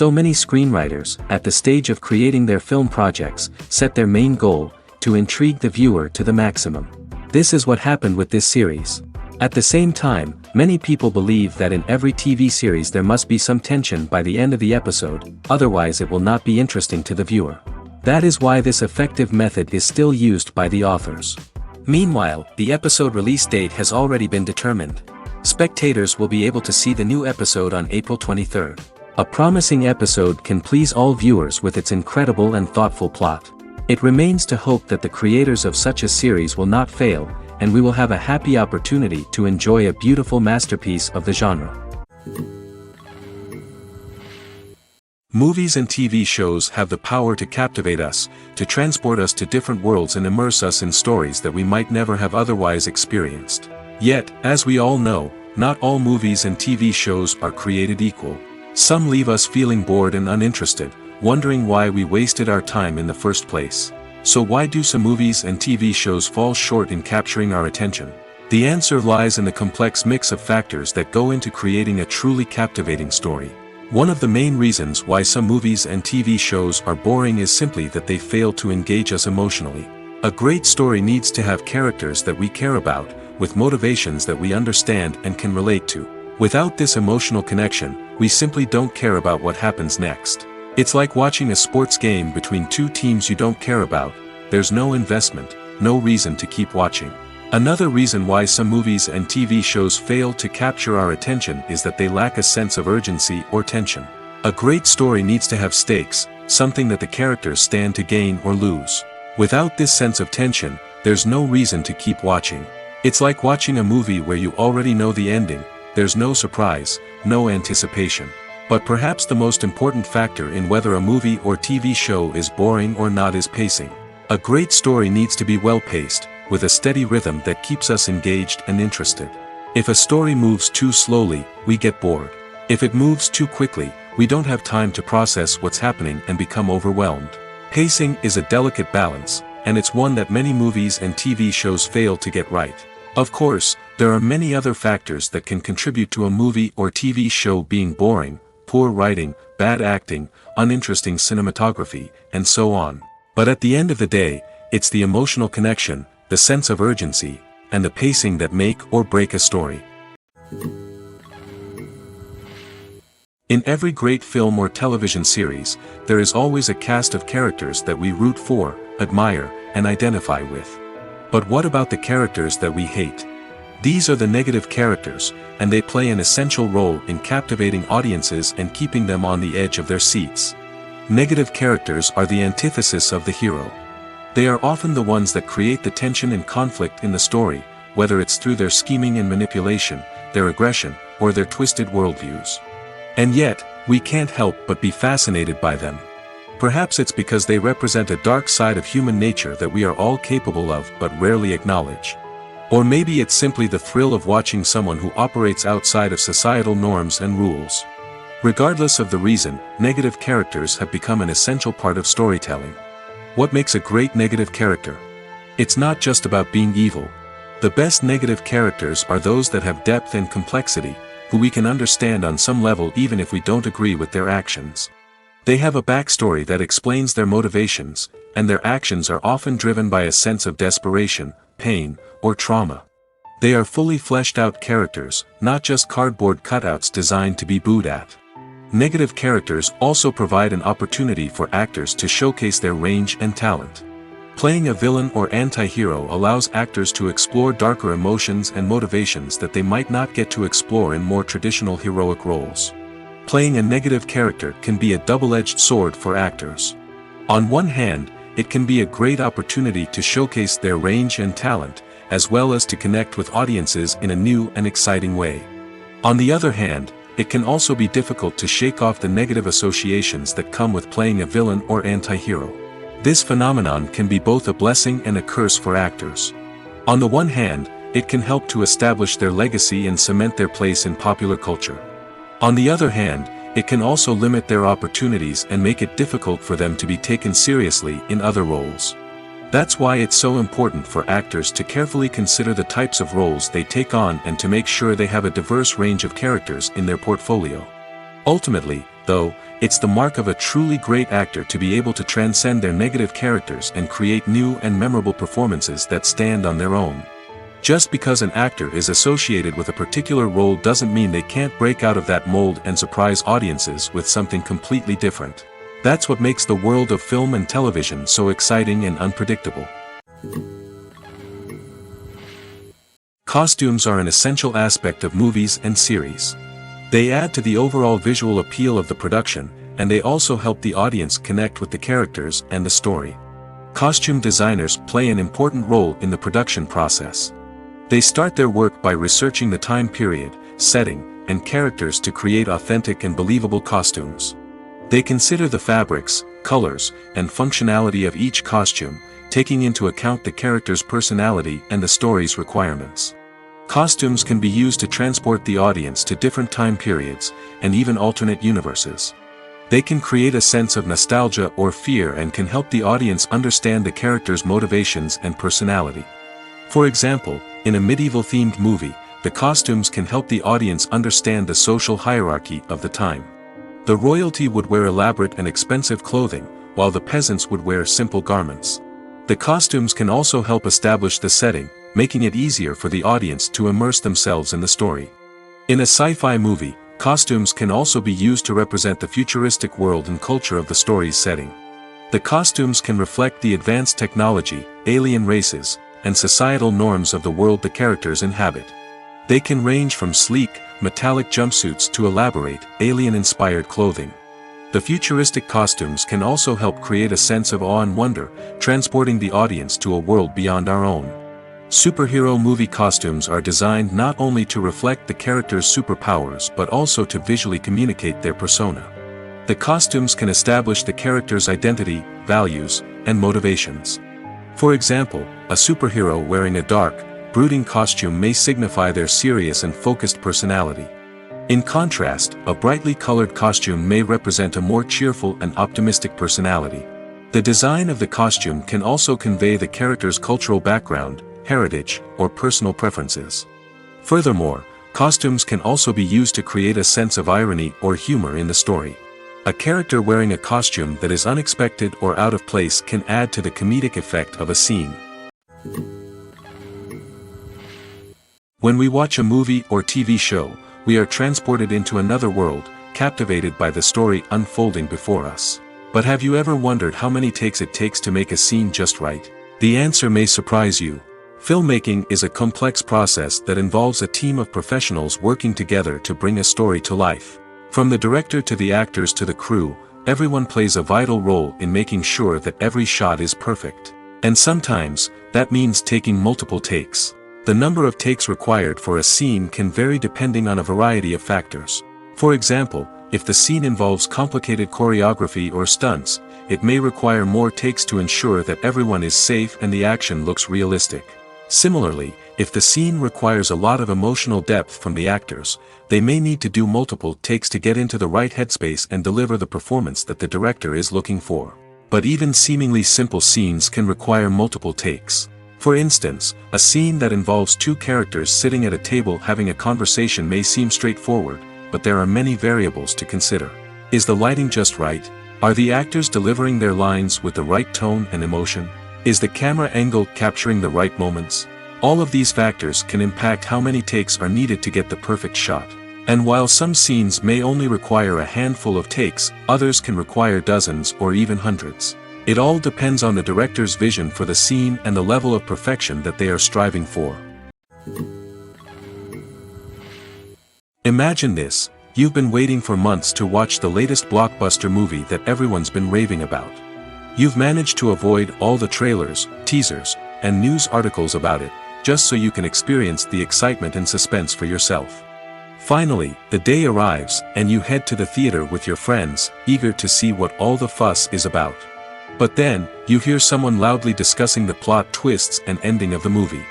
So many screenwriters, at the stage of creating their film projects, set their main goal, to intrigue the viewer to the maximum. This is what happened with this series. At the same time, many people believe that in every TV series there must be some tension by the end of the episode, otherwise it will not be interesting to the viewer. That is why this effective method is still used by the authors. Meanwhile, the episode release date has already been determined. Spectators will be able to see the new episode on April 23rd. A promising episode can please all viewers with its incredible and thoughtful plot. It remains to hope that the creators of such a series will not fail, and we will have a happy opportunity to enjoy a beautiful masterpiece of the genre. Movies and TV shows have the power to captivate us, to transport us to different worlds and immerse us in stories that we might never have otherwise experienced. Yet, as we all know, not all movies and TV shows are created equal. Some leave us feeling bored and uninterested, wondering why we wasted our time in the first place. So why do some movies and TV shows fall short in capturing our attention? The answer lies in the complex mix of factors that go into creating a truly captivating story. One of the main reasons why some movies and TV shows are boring is simply that they fail to engage us emotionally. A great story needs to have characters that we care about, with motivations that we understand and can relate to. Without this emotional connection, we simply don't care about what happens next. It's like watching a sports game between two teams you don't care about. There's no investment, no reason to keep watching. Another reason why some movies and TV shows fail to capture our attention is that they lack a sense of urgency or tension. A great story needs to have stakes, something that the characters stand to gain or lose. Without this sense of tension, there's no reason to keep watching. It's like watching a movie where you already know the ending. There's no surprise, no anticipation. But perhaps the most important factor in whether a movie or TV show is boring or not is pacing. A great story needs to be well-paced, with a steady rhythm that keeps us engaged and interested. If a story moves too slowly, we get bored. If it moves too quickly, we don't have time to process what's happening and become overwhelmed. Pacing is a delicate balance, and it's one that many movies and TV shows fail to get right. Of course, there are many other factors that can contribute to a movie or TV show being boring: poor writing, bad acting, uninteresting cinematography, and so on. But at the end of the day, it's the emotional connection, the sense of urgency, and the pacing that make or break a story. In every great film or television series, there is always a cast of characters that we root for, admire, and identify with. But what about the characters that we hate? These are the negative characters, and they play an essential role in captivating audiences and keeping them on the edge of their seats. Negative characters are the antithesis of the hero. They are often the ones that create the tension and conflict in the story, whether it's through their scheming and manipulation, their aggression, or their twisted worldviews. And yet, we can't help but be fascinated by them. Perhaps it's because they represent a dark side of human nature that we are all capable of but rarely acknowledge. Or maybe it's simply the thrill of watching someone who operates outside of societal norms and rules. Regardless of the reason, negative characters have become an essential part of storytelling. What makes a great negative character? It's not just about being evil. The best negative characters are those that have depth and complexity, who we can understand on some level even if we don't agree with their actions. They have a backstory that explains their motivations, and their actions are often driven by a sense of desperation, pain, or trauma. They are fully fleshed out characters, not just cardboard cutouts designed to be booed at. Negative characters also provide an opportunity for actors to showcase their range and talent. Playing a villain or anti-hero allows actors to explore darker emotions and motivations that they might not get to explore in more traditional heroic roles. Playing a negative character can be a double-edged sword for actors. On one hand, it can be a great opportunity to showcase their range and talent, as well as to connect with audiences in a new and exciting way. On the other hand, it can also be difficult to shake off the negative associations that come with playing a villain or anti-hero. This phenomenon can be both a blessing and a curse for actors. On the one hand, it can help to establish their legacy and cement their place in popular culture. On the other hand, it can also limit their opportunities and make it difficult for them to be taken seriously in other roles. That's why it's so important for actors to carefully consider the types of roles they take on and to make sure they have a diverse range of characters in their portfolio. Ultimately, Though, it's the mark of a truly great actor to be able to transcend their negative characters and create new and memorable performances that stand on their own. Just because an actor is associated with a particular role doesn't mean they can't break out of that mold and surprise audiences with something completely different. That's what makes the world of film and television so exciting and unpredictable. Costumes are an essential aspect of movies and series. They add to the overall visual appeal of the production, and they also help the audience connect with the characters and the story. Costume designers play an important role in the production process. They start their work by researching the time period, setting, and characters to create authentic and believable costumes. They consider the fabrics, colors, and functionality of each costume, taking into account the character's personality and the story's requirements. Costumes can be used to transport the audience to different time periods, and even alternate universes. They can create a sense of nostalgia or fear and can help the audience understand the character's motivations and personality. For example, in a medieval-themed movie, the costumes can help the audience understand the social hierarchy of the time. The royalty would wear elaborate and expensive clothing, while the peasants would wear simple garments. The costumes can also help establish the setting, making it easier for the audience to immerse themselves in the story. In a sci-fi movie, costumes can also be used to represent the futuristic world and culture of the story's setting. The costumes can reflect the advanced technology, alien races, and societal norms of the world the characters inhabit. They can range from sleek, metallic jumpsuits to elaborate, alien-inspired clothing. The futuristic costumes can also help create a sense of awe and wonder, transporting the audience to a world beyond our own. Superhero movie costumes are designed not only to reflect the character's superpowers but also to visually communicate their persona. The costumes can establish the character's identity, values, and motivations. For example, a superhero wearing a dark, brooding costume may signify their serious and focused personality. In contrast, a brightly colored costume may represent a more cheerful and optimistic personality. The design of the costume can also convey the character's cultural background, heritage, or personal preferences. Furthermore, costumes can also be used to create a sense of irony or humor in the story. A character wearing a costume that is unexpected or out of place can add to the comedic effect of a scene. When we watch a movie or TV show, we are transported into another world, captivated by the story unfolding before us. But have you ever wondered how many takes it takes to make a scene just right? The answer may surprise you. Filmmaking is a complex process that involves a team of professionals working together to bring a story to life. From the director to the actors to the crew, everyone plays a vital role in making sure that every shot is perfect. And sometimes, that means taking multiple takes. The number of takes required for a scene can vary depending on a variety of factors. For example, if the scene involves complicated choreography or stunts, it may require more takes to ensure that everyone is safe and the action looks realistic. Similarly, if the scene requires a lot of emotional depth from the actors, they may need to do multiple takes to get into the right headspace and deliver the performance that the director is looking for. But even seemingly simple scenes can require multiple takes. For instance, a scene that involves two characters sitting at a table having a conversation may seem straightforward, but there are many variables to consider. Is the lighting just right? Are the actors delivering their lines with the right tone and emotion? Is the camera angle capturing the right moments? All of these factors can impact how many takes are needed to get the perfect shot. And while some scenes may only require a handful of takes, others can require dozens or even hundreds. It all depends on the director's vision for the scene and the level of perfection that they are striving for. Imagine this: you've been waiting for months to watch the latest blockbuster movie that everyone's been raving about. You've managed to avoid all the trailers, teasers, and news articles about it, just so you can experience the excitement and suspense for yourself. Finally, the day arrives, and you head to the theater with your friends, eager to see what all the fuss is about. But then, you hear someone loudly discussing the plot twists and ending of the movie.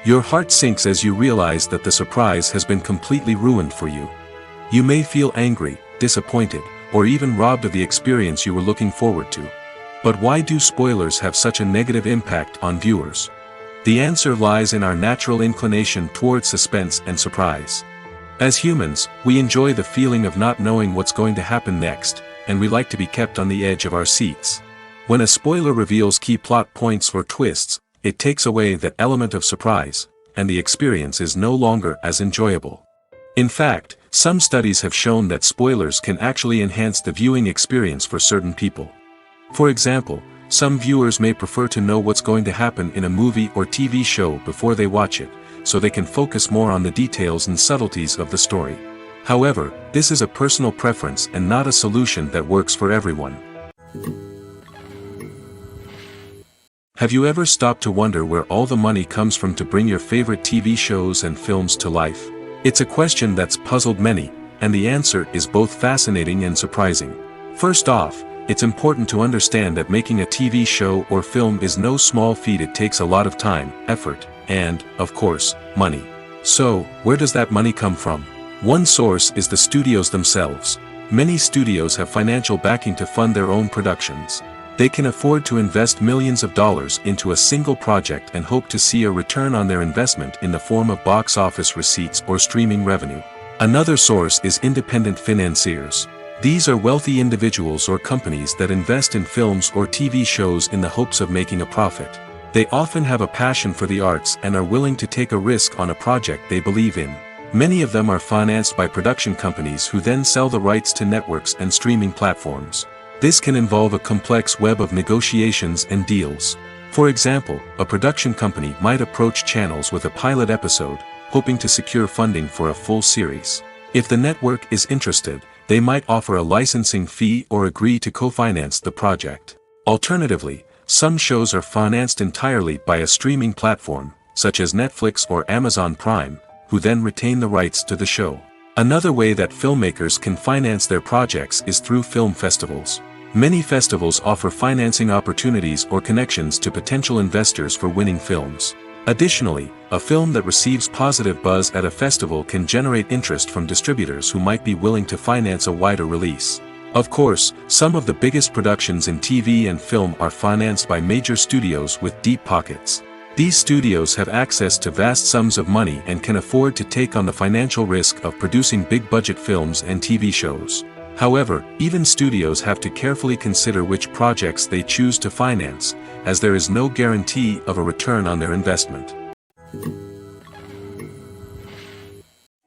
Your heart sinks as you realize that the surprise has been completely ruined for you. You may feel angry, disappointed, or even robbed of the experience you were looking forward to. But why do spoilers have such a negative impact on viewers? The answer lies in our natural inclination towards suspense and surprise. As humans, we enjoy the feeling of not knowing what's going to happen next, and we like to be kept on the edge of our seats. When a spoiler reveals key plot points or twists, it takes away that element of surprise, and the experience is no longer as enjoyable. In fact, some studies have shown that spoilers can actually enhance the viewing experience for certain people. For example, some viewers may prefer to know what's going to happen in a movie or TV show before they watch it, so they can focus more on the details and subtleties of the story. However, this is a personal preference and not a solution that works for everyone. Have you ever stopped to wonder where all the money comes from to bring your favorite TV shows and films to life? It's a question that's puzzled many, and the answer is both fascinating and surprising. First off, it's important to understand that making a TV show or film is no small feat. It takes a lot of time, effort, and, of course, money. So, where does that money come from? One source is the studios themselves. Many studios have financial backing to fund their own productions. They can afford to invest millions of dollars into a single project and hope to see a return on their investment in the form of box office receipts or streaming revenue. Another source is independent financiers. These are wealthy individuals or companies that invest in films or TV shows in the hopes of making a profit. They often have a passion for the arts and are willing to take a risk on a project they believe in. Many of them are financed by production companies who then sell the rights to networks and streaming platforms. This can involve a complex web of negotiations and deals. For example, a production company might approach channels with a pilot episode, hoping to secure funding for a full series. If the network is interested, they might offer a licensing fee or agree to co-finance the project. Alternatively, some shows are financed entirely by a streaming platform, such as Netflix or Amazon Prime, who then retain the rights to the show. Another way that filmmakers can finance their projects is through film festivals. Many festivals offer financing opportunities or connections to potential investors for winning films. Additionally, a film that receives positive buzz at a festival can generate interest from distributors who might be willing to finance a wider release. Of course, some of the biggest productions in TV and film are financed by major studios with deep pockets. These studios have access to vast sums of money and can afford to take on the financial risk of producing big-budget films and TV shows. However, even studios have to carefully consider which projects they choose to finance, as there is no guarantee of a return on their investment.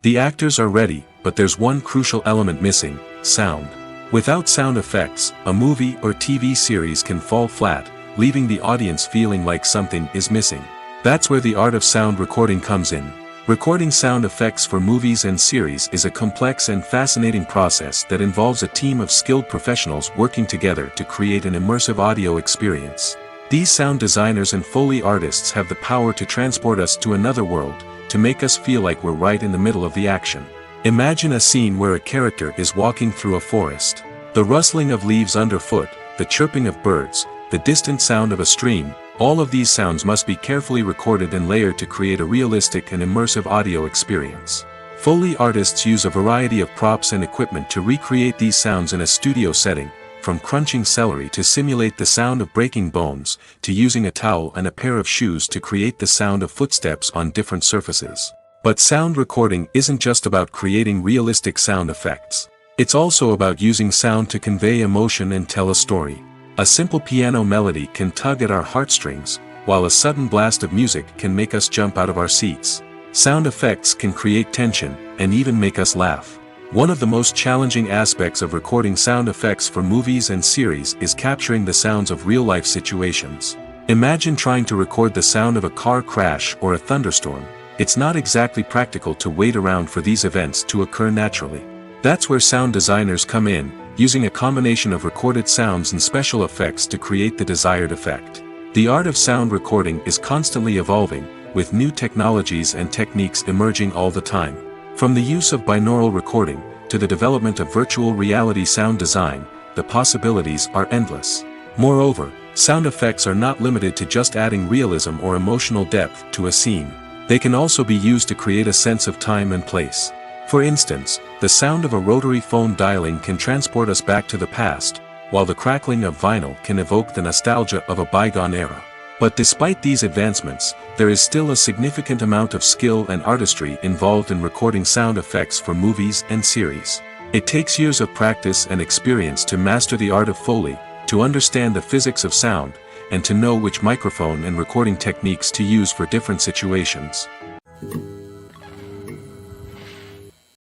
The actors are ready, but there's one crucial element missing: sound. Without sound effects, a movie or TV series can fall flat, leaving the audience feeling like something is missing. That's where the art of sound recording comes in. Recording sound effects for movies and series is a complex and fascinating process that involves a team of skilled professionals working together to create an immersive audio experience. These sound designers and Foley artists have the power to transport us to another world, to make us feel like we're right in the middle of the action. Imagine a scene where a character is walking through a forest. The rustling of leaves underfoot, the chirping of birds, the distant sound of a stream, all of these sounds must be carefully recorded and layered to create a realistic and immersive audio experience. Foley artists use a variety of props and equipment to recreate these sounds in a studio setting, from crunching celery to simulate the sound of breaking bones, to using a towel and a pair of shoes to create the sound of footsteps on different surfaces. But sound recording isn't just about creating realistic sound effects. It's also about using sound to convey emotion and tell a story. A simple piano melody can tug at our heartstrings, while a sudden blast of music can make us jump out of our seats. Sound effects can create tension, and even make us laugh. One of the most challenging aspects of recording sound effects for movies and series is capturing the sounds of real-life situations. Imagine trying to record the sound of a car crash or a thunderstorm. It's not exactly practical to wait around for these events to occur naturally. That's where sound designers come in, using a combination of recorded sounds and special effects to create the desired effect. The art of sound recording is constantly evolving, with new technologies and techniques emerging all the time. From the use of binaural recording, to the development of virtual reality sound design, the possibilities are endless. Moreover, sound effects are not limited to just adding realism or emotional depth to a scene. They can also be used to create a sense of time and place. For instance, the sound of a rotary phone dialing can transport us back to the past, while the crackling of vinyl can evoke the nostalgia of a bygone era. But despite these advancements, there is still a significant amount of skill and artistry involved in recording sound effects for movies and series. It takes years of practice and experience to master the art of Foley, to understand the physics of sound, and to know which microphone and recording techniques to use for different situations.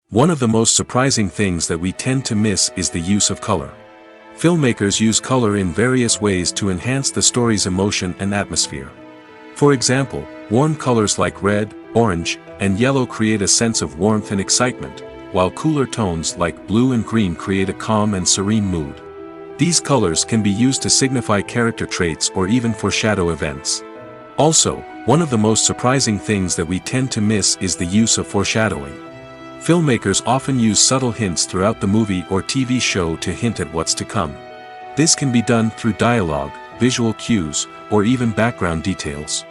One of the most surprising things that we tend to miss is the use of color. Filmmakers use color in various ways to enhance the story's emotion and atmosphere. For example, warm colors like red, orange, and yellow create a sense of warmth and excitement, while cooler tones like blue and green create a calm and serene mood. These colors can be used to signify character traits or even foreshadow events. Also, one of the most surprising things that we tend to miss is the use of foreshadowing. Filmmakers often use subtle hints throughout the movie or TV show to hint at what's to come. This can be done through dialogue, visual cues, or even background details.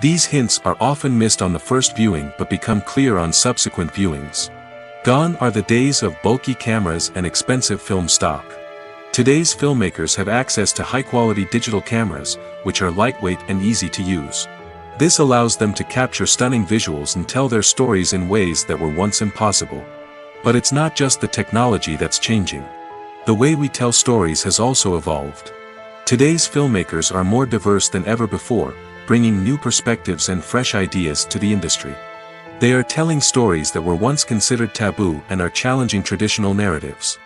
These hints are often missed on the first viewing but become clear on subsequent viewings. Gone are the days of bulky cameras and expensive film stock. Today's filmmakers have access to high-quality digital cameras, which are lightweight and easy to use. This allows them to capture stunning visuals and tell their stories in ways that were once impossible. But it's not just the technology that's changing. The way we tell stories has also evolved. Today's filmmakers are more diverse than ever before, bringing new perspectives and fresh ideas to the industry. They are telling stories that were once considered taboo and are challenging traditional narratives.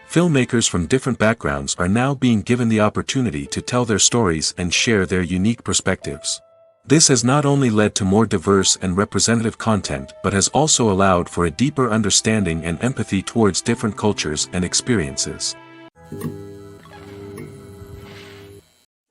Filmmakers from different backgrounds are now being given the opportunity to tell their stories and share their unique perspectives. This has not only led to more diverse and representative content but has also allowed for a deeper understanding and empathy towards different cultures and experiences.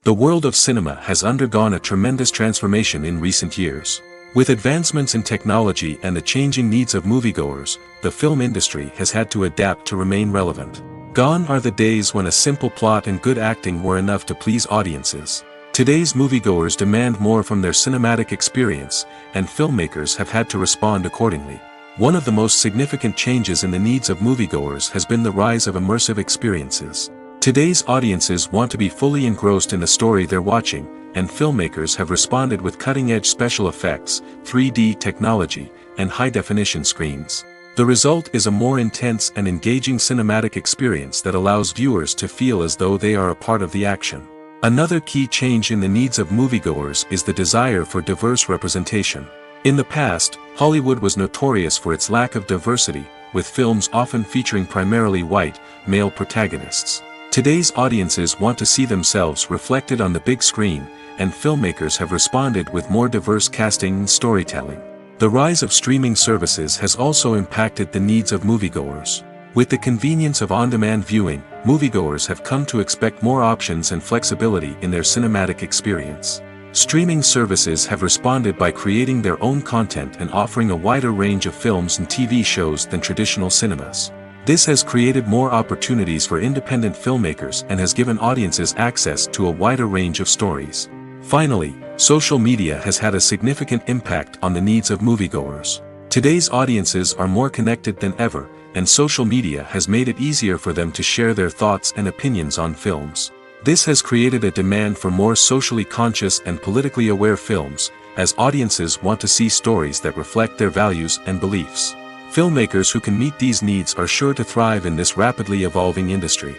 The world of cinema has undergone a tremendous transformation in recent years. With advancements in technology and the changing needs of moviegoers, the film industry has had to adapt to remain relevant. Gone are the days when a simple plot and good acting were enough to please audiences. Today's moviegoers demand more from their cinematic experience, and filmmakers have had to respond accordingly. One of the most significant changes in the needs of moviegoers has been the rise of immersive experiences. Today's audiences want to be fully engrossed in the story they're watching, and filmmakers have responded with cutting-edge special effects, 3D technology, and high-definition screens. The result is a more intense and engaging cinematic experience that allows viewers to feel as though they are a part of the action. Another key change in the needs of moviegoers is the desire for diverse representation. In the past, Hollywood was notorious for its lack of diversity, with films often featuring primarily white, male protagonists. Today's audiences want to see themselves reflected on the big screen, and filmmakers have responded with more diverse casting and storytelling. The rise of streaming services has also impacted the needs of moviegoers. With the convenience of on-demand viewing, moviegoers have come to expect more options and flexibility in their cinematic experience. Streaming services have responded by creating their own content and offering a wider range of films and TV shows than traditional cinemas. This has created more opportunities for independent filmmakers and has given audiences access to a wider range of stories. Finally, social media has had a significant impact on the needs of moviegoers. Today's audiences are more connected than ever, and social media has made it easier for them to share their thoughts and opinions on films. This has created a demand for more socially conscious and politically aware films, as audiences want to see stories that reflect their values and beliefs. Filmmakers who can meet these needs are sure to thrive in this rapidly evolving industry.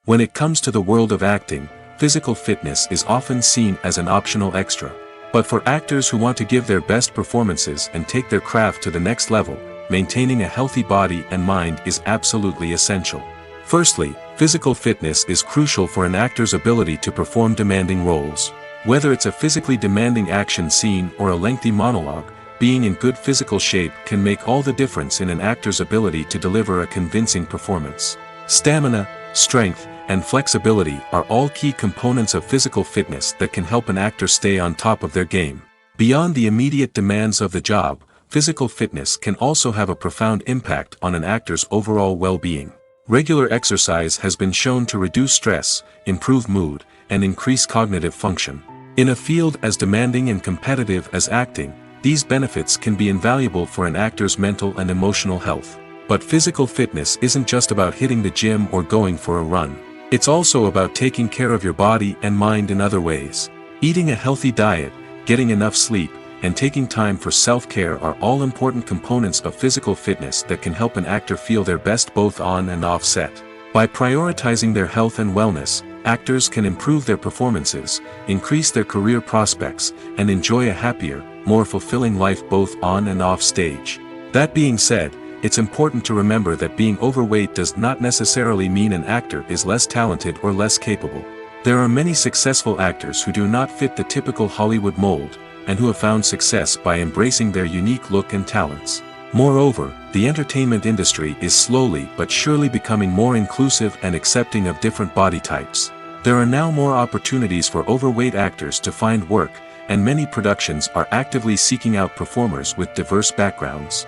When it comes to the world of acting, physical fitness is often seen as an optional extra. But for actors who want to give their best performances and take their craft to the next level, maintaining a healthy body and mind is absolutely essential. Firstly, physical fitness is crucial for an actor's ability to perform demanding roles. Whether it's a physically demanding action scene or a lengthy monologue, being in good physical shape can make all the difference in an actor's ability to deliver a convincing performance. Stamina, strength, and flexibility are all key components of physical fitness that can help an actor stay on top of their game. Beyond the immediate demands of the job, physical fitness can also have a profound impact on an actor's overall well-being. Regular exercise has been shown to reduce stress, improve mood, and increase cognitive function. In a field as demanding and competitive as acting, these benefits can be invaluable for an actor's mental and emotional health. But physical fitness isn't just about hitting the gym or going for a run. It's also about taking care of your body and mind in other ways. Eating a healthy diet, getting enough sleep, and taking time for self-care are all important components of physical fitness that can help an actor feel their best both on and off set. By prioritizing their health and wellness, actors can improve their performances, increase their career prospects, and enjoy a happier, more fulfilling life both on and off stage. That being said, it's important to remember that being overweight does not necessarily mean an actor is less talented or less capable. There are many successful actors who do not fit the typical Hollywood mold, and who have found success by embracing their unique look and talents. Moreover, the entertainment industry is slowly but surely becoming more inclusive and accepting of different body types. There are now more opportunities for overweight actors to find work, and many productions are actively seeking out performers with diverse backgrounds.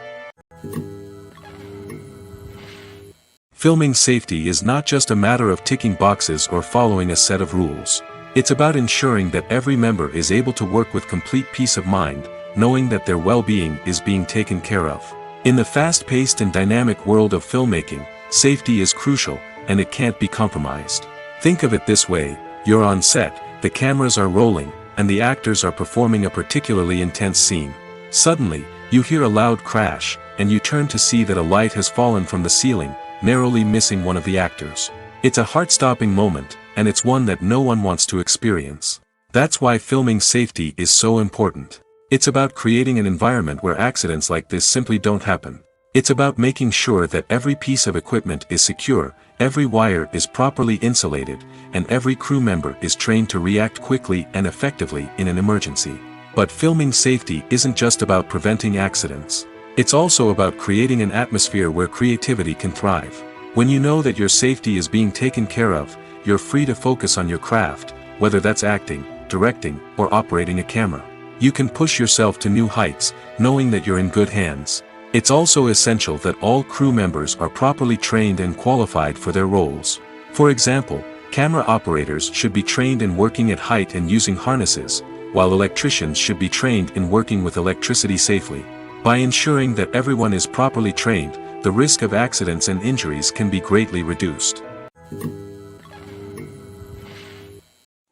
Filming safety is not just a matter of ticking boxes or following a set of rules. It's about ensuring that every member is able to work with complete peace of mind, knowing that their well-being is being taken care of. In the fast-paced and dynamic world of filmmaking, safety is crucial, and it can't be compromised. Think of it this way: you're on set, the cameras are rolling, and the actors are performing a particularly intense scene. Suddenly, you hear a loud crash, and you turn to see that a light has fallen from the ceiling, narrowly missing one of the actors. It's a heart-stopping moment, and it's one that no one wants to experience. That's why filming safety is so important. It's about creating an environment where accidents like this simply don't happen. It's about making sure that every piece of equipment is secure, every wire is properly insulated, and every crew member is trained to react quickly and effectively in an emergency. But filming safety isn't just about preventing accidents. It's also about creating an atmosphere where creativity can thrive. When you know that your safety is being taken care of, you're free to focus on your craft, whether that's acting, directing, or operating a camera. You can push yourself to new heights, knowing that you're in good hands. It's also essential that all crew members are properly trained and qualified for their roles. For example, camera operators should be trained in working at height and using harnesses, while electricians should be trained in working with electricity safely. By ensuring that everyone is properly trained, the risk of accidents and injuries can be greatly reduced.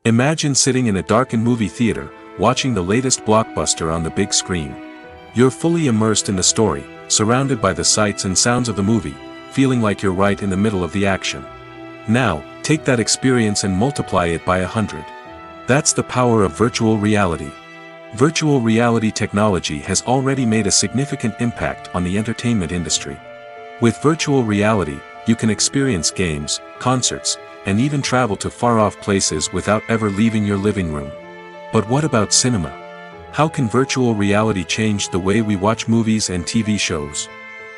Imagine sitting in a darkened movie theater, watching the latest blockbuster on the big screen. You're fully immersed in the story, surrounded by the sights and sounds of the movie, feeling like you're right in the middle of the action. Now, take that experience and multiply it by 100. That's the power of virtual reality. Virtual reality technology has already made a significant impact on the entertainment industry. With virtual reality, you can experience games, concerts, and even travel to far-off places without ever leaving your living room. But what about cinema? How can virtual reality change the way we watch movies and TV shows?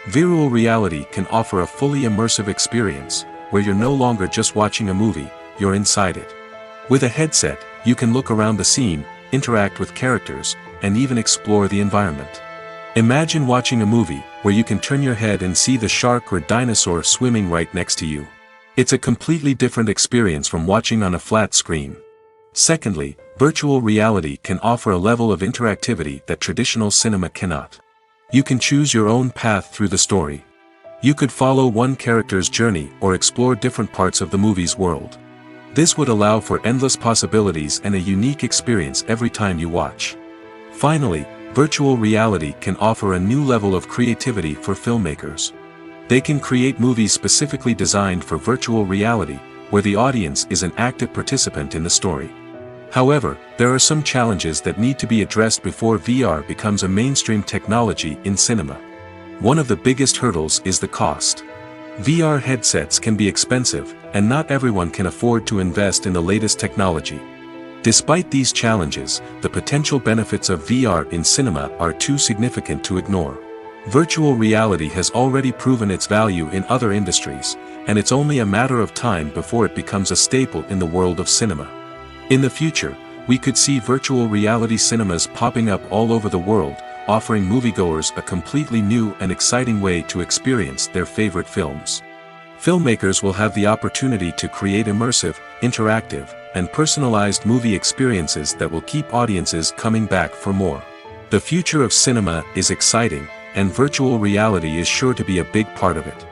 Virtual reality can offer a fully immersive experience, where you're no longer just watching a movie, you're inside it. With a headset, you can look around the scene, interact with characters, and even explore the environment. Imagine watching a movie where you can turn your head and see the shark or dinosaur swimming right next to you. It's a completely different experience from watching on a flat screen. Secondly, virtual reality can offer a level of interactivity that traditional cinema cannot. You can choose your own path through the story. You could follow one character's journey or explore different parts of the movie's world. This would allow for endless possibilities and a unique experience every time you watch. Finally, virtual reality can offer a new level of creativity for filmmakers. They can create movies specifically designed for virtual reality, where the audience is an active participant in the story. However, there are some challenges that need to be addressed before VR becomes a mainstream technology in cinema. One of the biggest hurdles is the cost. VR headsets can be expensive, and not everyone can afford to invest in the latest technology. Despite these challenges, the potential benefits of VR in cinema are too significant to ignore. Virtual reality has already proven its value in other industries, and it's only a matter of time before it becomes a staple in the world of cinema. In the future, we could see virtual reality cinemas popping up all over the world, offering moviegoers a completely new and exciting way to experience their favorite films. Filmmakers will have the opportunity to create immersive, interactive, and personalized movie experiences that will keep audiences coming back for more. The future of cinema is exciting, and virtual reality is sure to be a big part of it.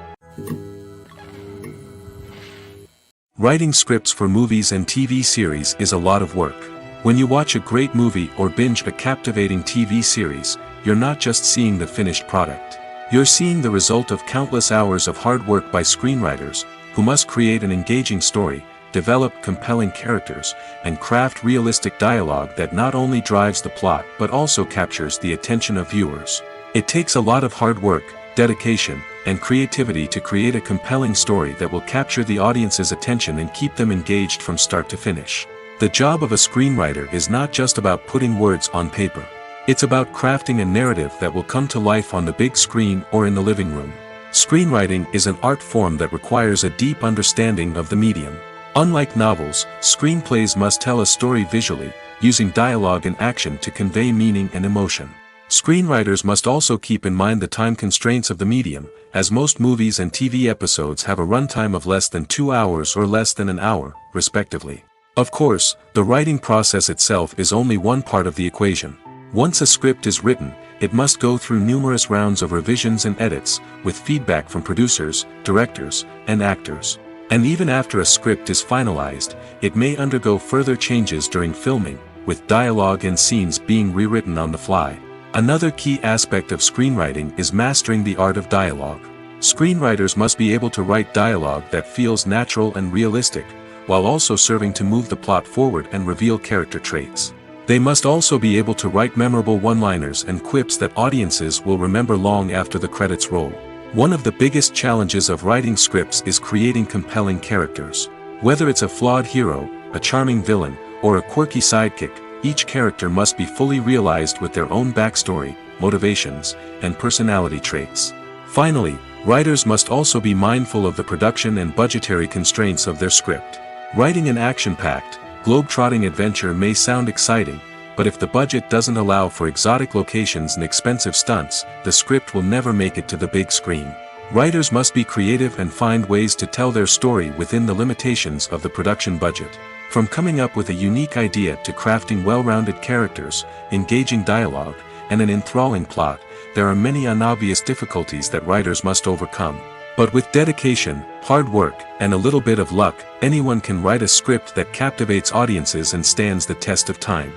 Writing scripts for movies and TV series is a lot of work. When you watch a great movie or binge a captivating TV series, you're not just seeing the finished product. You're seeing the result of countless hours of hard work by screenwriters, who must create an engaging story, develop compelling characters, and craft realistic dialogue that not only drives the plot but also captures the attention of viewers. It takes a lot of hard work, dedication, and creativity to create a compelling story that will capture the audience's attention and keep them engaged from start to finish. The job of a screenwriter is not just about putting words on paper. It's about crafting a narrative that will come to life on the big screen or in the living room. Screenwriting is an art form that requires a deep understanding of the medium. Unlike novels, screenplays must tell a story visually, using dialogue and action to convey meaning and emotion. Screenwriters must also keep in mind the time constraints of the medium, as most movies and TV episodes have a runtime of less than 2 hours or less than an hour, respectively. Of course, the writing process itself is only one part of the equation. Once a script is written, it must go through numerous rounds of revisions and edits, with feedback from producers, directors, and actors. And even after a script is finalized, it may undergo further changes during filming, with dialogue and scenes being rewritten on the fly. Another key aspect of screenwriting is mastering the art of dialogue. Screenwriters must be able to write dialogue that feels natural and realistic, while also serving to move the plot forward and reveal character traits. They must also be able to write memorable one-liners and quips that audiences will remember long after the credits roll. One of the biggest challenges of writing scripts is creating compelling characters. Whether it's a flawed hero, a charming villain, or a quirky sidekick, each character must be fully realized with their own backstory, motivations, and personality traits. Finally, writers must also be mindful of the production and budgetary constraints of their script. Writing an action-packed, globe-trotting adventure may sound exciting, but if the budget doesn't allow for exotic locations and expensive stunts, the script will never make it to the big screen. Writers must be creative and find ways to tell their story within the limitations of the production budget. From coming up with a unique idea to crafting well-rounded characters, engaging dialogue, and an enthralling plot, there are many unobvious difficulties that writers must overcome. But with dedication, hard work, and a little bit of luck, anyone can write a script that captivates audiences and stands the test of time.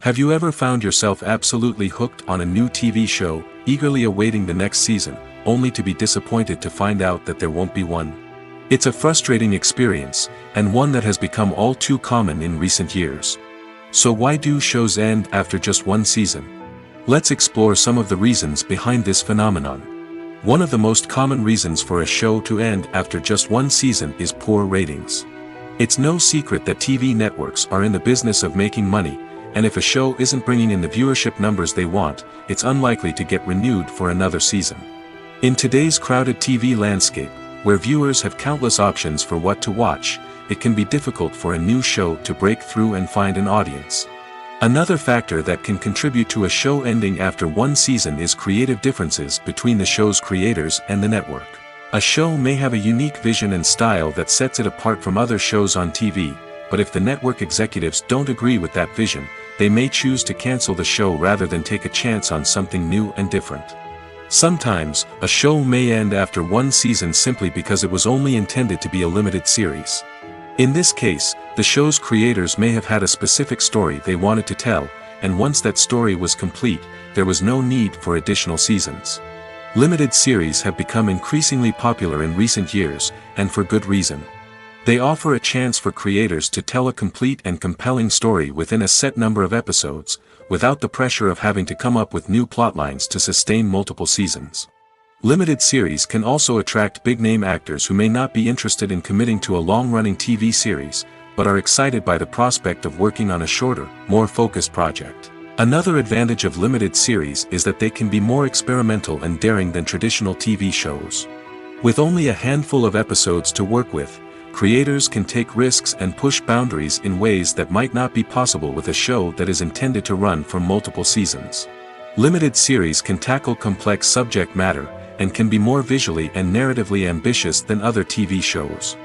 Have you ever found yourself absolutely hooked on a new TV show, eagerly awaiting the next season, only to be disappointed to find out that there won't be one? It's a frustrating experience, and one that has become all too common in recent years. So why do shows end after just one season? Let's explore some of the reasons behind this phenomenon. One of the most common reasons for a show to end after just one season is poor ratings. It's no secret that TV networks are in the business of making money, and if a show isn't bringing in the viewership numbers they want, it's unlikely to get renewed for another season. In today's crowded TV landscape, where viewers have countless options for what to watch, it can be difficult for a new show to break through and find an audience. Another factor that can contribute to a show ending after one season is creative differences between the show's creators and the network. A show may have a unique vision and style that sets it apart from other shows on TV, but if the network executives don't agree with that vision, they may choose to cancel the show rather than take a chance on something new and different. Sometimes, a show may end after one season simply because it was only intended to be a limited series. In this case, the show's creators may have had a specific story they wanted to tell, and once that story was complete, there was no need for additional seasons. Limited series have become increasingly popular in recent years, and for good reason. They offer a chance for creators to tell a complete and compelling story within a set number of episodes, without the pressure of having to come up with new plotlines to sustain multiple seasons. Limited series can also attract big-name actors who may not be interested in committing to a long-running TV series, but are excited by the prospect of working on a shorter, more focused project. Another advantage of limited series is that they can be more experimental and daring than traditional TV shows. With only a handful of episodes to work with, creators can take risks and push boundaries in ways that might not be possible with a show that is intended to run for multiple seasons. Limited series can tackle complex subject matter, and can be more visually and narratively ambitious than other TV shows.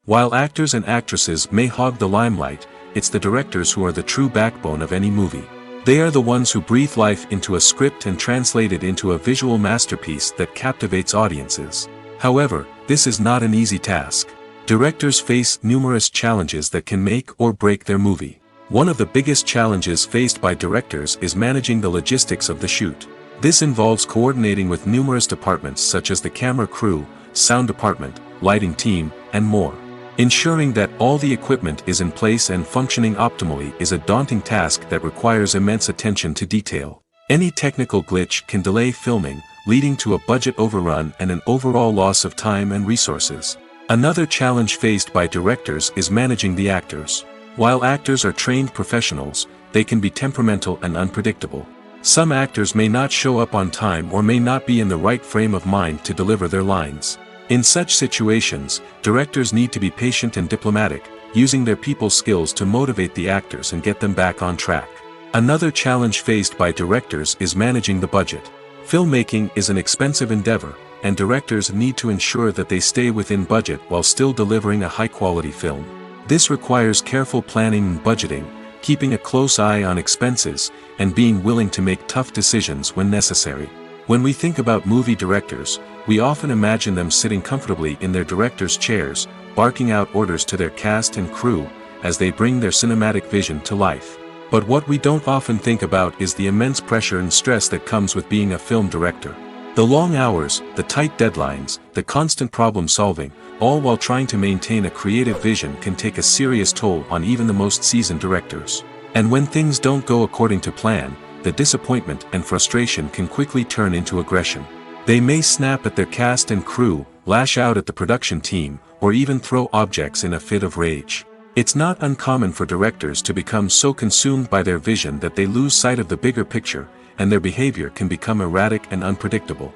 While actors and actresses may hog the limelight, it's the directors who are the true backbone of any movie. They are the ones who breathe life into a script and translate it into a visual masterpiece that captivates audiences. However, this is not an easy task. Directors face numerous challenges that can make or break their movie. One of the biggest challenges faced by directors is managing the logistics of the shoot. This involves coordinating with numerous departments such as the camera crew, sound department, lighting team, and more. Ensuring that all the equipment is in place and functioning optimally is a daunting task that requires immense attention to detail. Any technical glitch can delay filming, leading to a budget overrun and an overall loss of time and resources. Another challenge faced by directors is managing the actors. While actors are trained professionals, they can be temperamental and unpredictable. Some actors may not show up on time or may not be in the right frame of mind to deliver their lines. In such situations, directors need to be patient and diplomatic, using their people skills to motivate the actors and get them back on track. Another challenge faced by directors is managing the budget. Filmmaking is an expensive endeavor, and directors need to ensure that they stay within budget while still delivering a high-quality film. This requires careful planning and budgeting, keeping a close eye on expenses, and being willing to make tough decisions when necessary. When we think about movie directors, we often imagine them sitting comfortably in their director's chairs, barking out orders to their cast and crew, as they bring their cinematic vision to life. But what we don't often think about is the immense pressure and stress that comes with being a film director. The long hours, the tight deadlines, the constant problem solving, all while trying to maintain a creative vision can take a serious toll on even the most seasoned directors. And when things don't go according to plan, the disappointment and frustration can quickly turn into aggression. They may snap at their cast and crew, lash out at the production team, or even throw objects in a fit of rage. It's not uncommon for directors to become so consumed by their vision that they lose sight of the bigger picture, and their behavior can become erratic and unpredictable.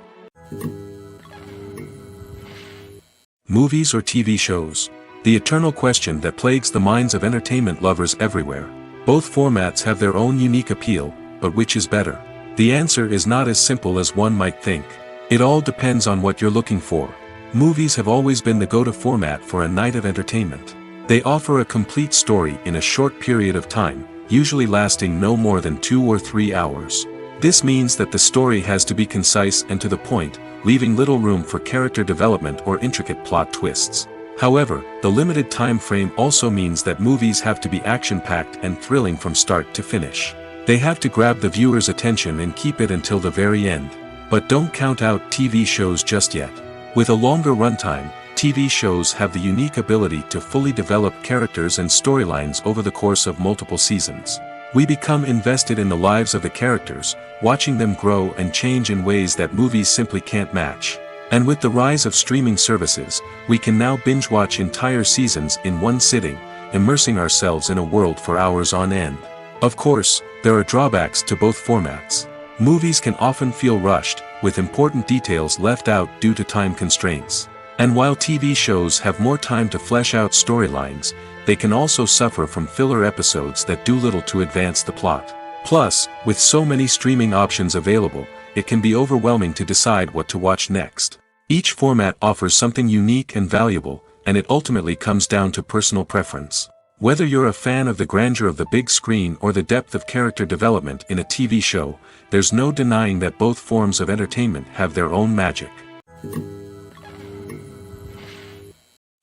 Movies or TV shows? The eternal question that plagues the minds of entertainment lovers everywhere. Both formats have their own unique appeal, but which is better? The answer is not as simple as one might think. It all depends on what you're looking for. Movies have always been the go-to format for a night of entertainment. They offer a complete story in a short period of time, usually lasting no more than 2 or 3 hours. This means that the story has to be concise and to the point, leaving little room for character development or intricate plot twists. However, the limited time frame also means that movies have to be action-packed and thrilling from start to finish. They have to grab the viewer's attention and keep it until the very end. But don't count out TV shows just yet. With a longer runtime, TV shows have the unique ability to fully develop characters and storylines over the course of multiple seasons. We become invested in the lives of the characters, watching them grow and change in ways that movies simply can't match. And with the rise of streaming services, we can now binge-watch entire seasons in one sitting, immersing ourselves in a world for hours on end. Of course, there are drawbacks to both formats. Movies can often feel rushed, with important details left out due to time constraints. And while TV shows have more time to flesh out storylines, they can also suffer from filler episodes that do little to advance the plot. Plus, with so many streaming options available, it can be overwhelming to decide what to watch next. Each format offers something unique and valuable, and it ultimately comes down to personal preference. Whether you're a fan of the grandeur of the big screen or the depth of character development in a TV show, there's no denying that both forms of entertainment have their own magic.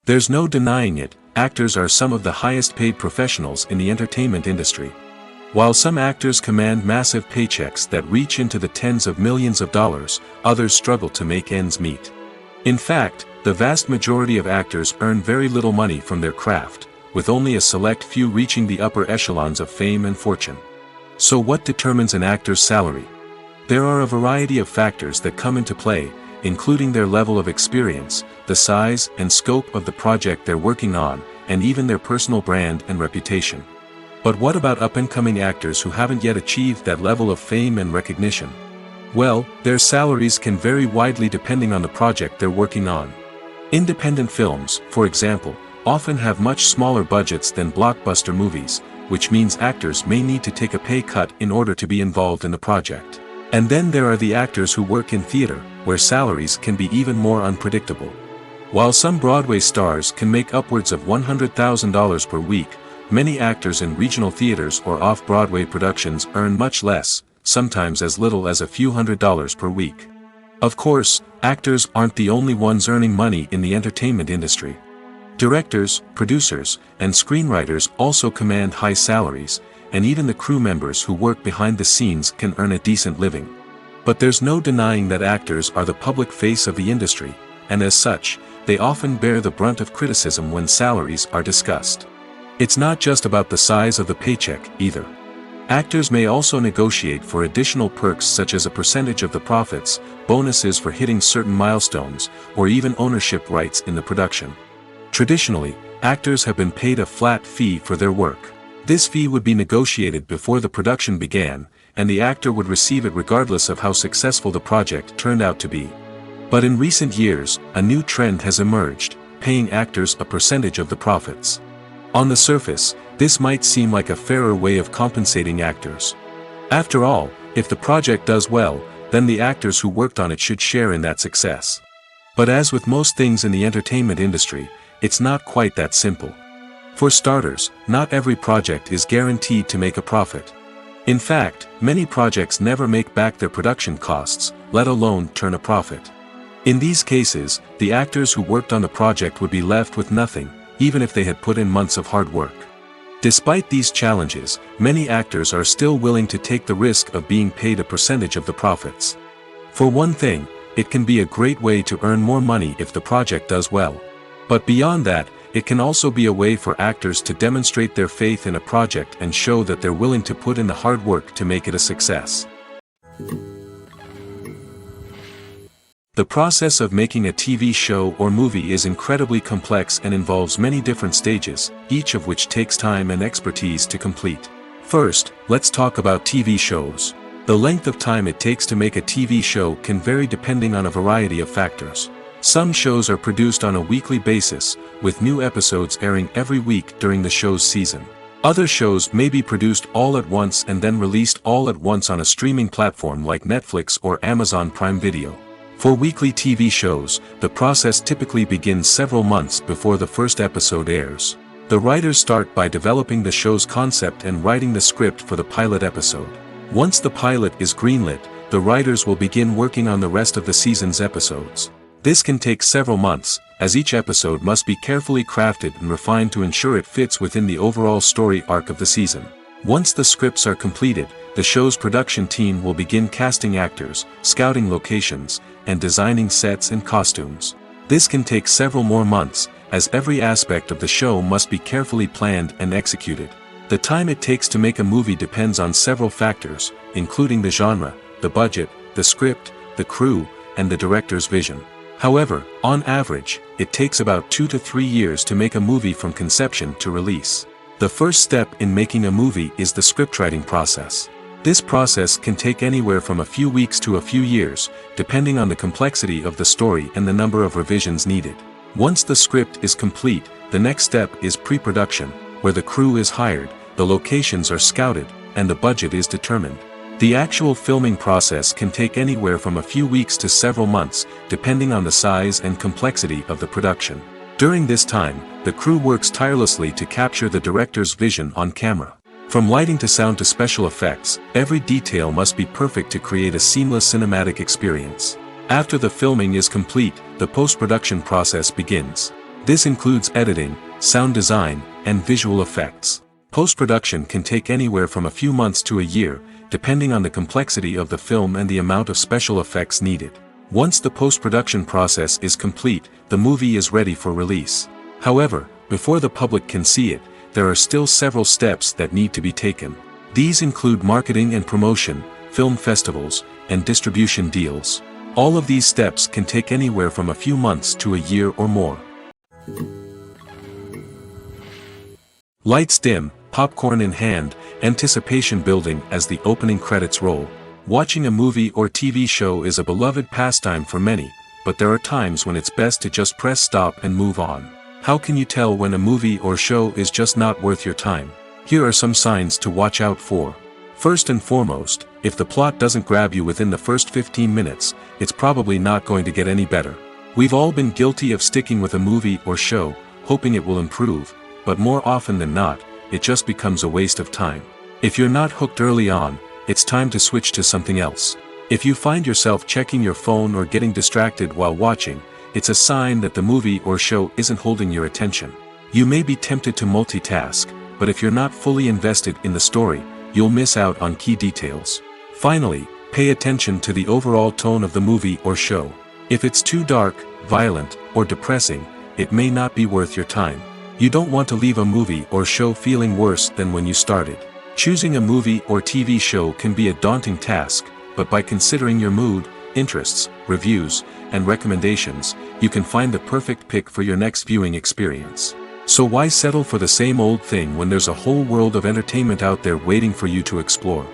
There's no denying it, actors are some of the highest paid professionals in the entertainment industry. While some actors command massive paychecks that reach into the tens of millions of dollars, others struggle to make ends meet. In fact, the vast majority of actors earn very little money from their craft, with only a select few reaching the upper echelons of fame and fortune. So what determines an actor's salary? There are a variety of factors that come into play, including their level of experience, the size and scope of the project they're working on, and even their personal brand and reputation. But what about up-and-coming actors who haven't yet achieved that level of fame and recognition? Well, their salaries can vary widely depending on the project they're working on. Independent films, for example, often have much smaller budgets than blockbuster movies, which means actors may need to take a pay cut in order to be involved in the project. And then there are the actors who work in theater, where salaries can be even more unpredictable. While some Broadway stars can make upwards of $100,000 per week, many actors in regional theaters or off-Broadway productions earn much less, sometimes as little as a few $100s per week. Of course, actors aren't the only ones earning money in the entertainment industry. Directors, producers, and screenwriters also command high salaries, and even the crew members who work behind the scenes can earn a decent living. But there's no denying that actors are the public face of the industry, and as such, they often bear the brunt of criticism when salaries are discussed. It's not just about the size of the paycheck, either. Actors may also negotiate for additional perks such as a percentage of the profits, bonuses for hitting certain milestones, or even ownership rights in the production. Traditionally, actors have been paid a flat fee for their work. This fee would be negotiated before the production began, and the actor would receive it regardless of how successful the project turned out to be. But in recent years, a new trend has emerged, paying actors a percentage of the profits. On the surface, this might seem like a fairer way of compensating actors. After all, if the project does well, then the actors who worked on it should share in that success. But as with most things in the entertainment industry, it's not quite that simple. For starters, not every project is guaranteed to make a profit. In fact, many projects never make back their production costs, let alone turn a profit. In these cases, the actors who worked on the project would be left with nothing, even if they had put in months of hard work. Despite these challenges, many actors are still willing to take the risk of being paid a percentage of the profits. For one thing, it can be a great way to earn more money if the project does well. But beyond that, it can also be a way for actors to demonstrate their faith in a project and show that they're willing to put in the hard work to make it a success. The process of making a TV show or movie is incredibly complex and involves many different stages, each of which takes time and expertise to complete. First, let's talk about TV shows. The length of time it takes to make a TV show can vary depending on a variety of factors. Some shows are produced on a weekly basis, with new episodes airing every week during the show's season. Other shows may be produced all at once and then released all at once on a streaming platform like Netflix or Amazon Prime Video. For weekly TV shows, the process typically begins several months before the first episode airs. The writers start by developing the show's concept and writing the script for the pilot episode. Once the pilot is greenlit, the writers will begin working on the rest of the season's episodes. This can take several months, as each episode must be carefully crafted and refined to ensure it fits within the overall story arc of the season. Once the scripts are completed, the show's production team will begin casting actors, scouting locations, and designing sets and costumes. This can take several more months, as every aspect of the show must be carefully planned and executed. The time it takes to make a movie depends on several factors, including the genre, the budget, the script, the crew, and the director's vision. However, on average, it takes about 2 to 3 years to make a movie from conception to release. The first step in making a movie is the scriptwriting process. This process can take anywhere from a few weeks to a few years, depending on the complexity of the story and the number of revisions needed. Once the script is complete, the next step is pre-production, where the crew is hired, the locations are scouted, and the budget is determined. The actual filming process can take anywhere from a few weeks to several months, depending on the size and complexity of the production. During this time, the crew works tirelessly to capture the director's vision on camera. From lighting to sound to special effects, every detail must be perfect to create a seamless cinematic experience. After the filming is complete, the post-production process begins. This includes editing, sound design, and visual effects. Post-production can take anywhere from a few months to a year, depending on the complexity of the film and the amount of special effects needed. Once the post-production process is complete, the movie is ready for release. However, before the public can see it, there are still several steps that need to be taken. These include marketing and promotion, film festivals, and distribution deals. All of these steps can take anywhere from a few months to a year or more. Lights dim, popcorn in hand, anticipation building as the opening credits roll. Watching a movie or TV show is a beloved pastime for many, but there are times when it's best to just press stop and move on. How can you tell when a movie or show is just not worth your time? Here are some signs to watch out for. First and foremost, if the plot doesn't grab you within the first 15 minutes, it's probably not going to get any better. We've all been guilty of sticking with a movie or show, hoping it will improve, but more often than not, it just becomes a waste of time. If you're not hooked early on, it's time to switch to something else. If you find yourself checking your phone or getting distracted while watching, it's a sign that the movie or show isn't holding your attention. You may be tempted to multitask, but if you're not fully invested in the story, you'll miss out on key details. Finally, pay attention to the overall tone of the movie or show. If it's too dark, violent, or depressing, it may not be worth your time. You don't want to leave a movie or show feeling worse than when you started. Choosing a movie or TV show can be a daunting task, but by considering your mood, interests, reviews, and recommendations, you can find the perfect pick for your next viewing experience. So why settle for the same old thing when there's a whole world of entertainment out there waiting for you to explore?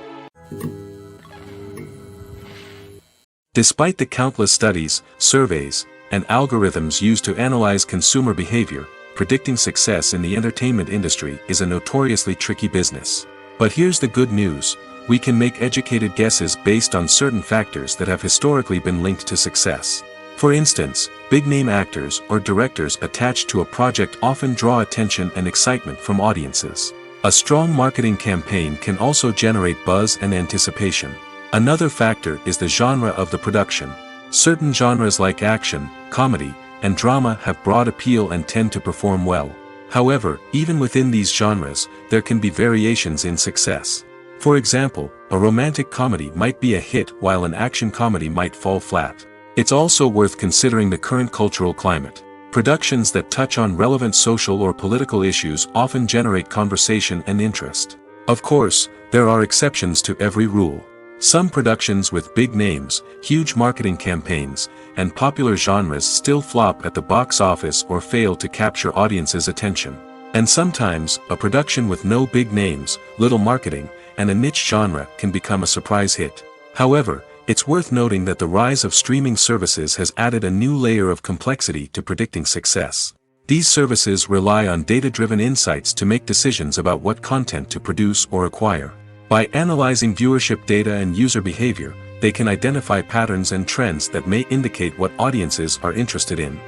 Despite the countless studies, surveys, and algorithms used to analyze consumer behavior, predicting success in the entertainment industry is a notoriously tricky business. But here's the good news: we can make educated guesses based on certain factors that have historically been linked to success. For instance, big-name actors or directors attached to a project often draw attention and excitement from audiences. A strong marketing campaign can also generate buzz and anticipation. Another factor is the genre of the production. Certain genres like action, comedy, and drama have broad appeal and tend to perform well. However, even within these genres, there can be variations in success. For example, a romantic comedy might be a hit while an action comedy might fall flat. It's also worth considering the current cultural climate. Productions that touch on relevant social or political issues often generate conversation and interest. Of course, there are exceptions to every rule. Some productions with big names, huge marketing campaigns, and popular genres still flop at the box office or fail to capture audiences' attention. And sometimes, a production with no big names, little marketing, and a niche genre can become a surprise hit. However, it's worth noting that the rise of streaming services has added a new layer of complexity to predicting success. These services rely on data-driven insights to make decisions about what content to produce or acquire. By analyzing viewership data and user behavior, they can identify patterns and trends that may indicate what audiences are interested in.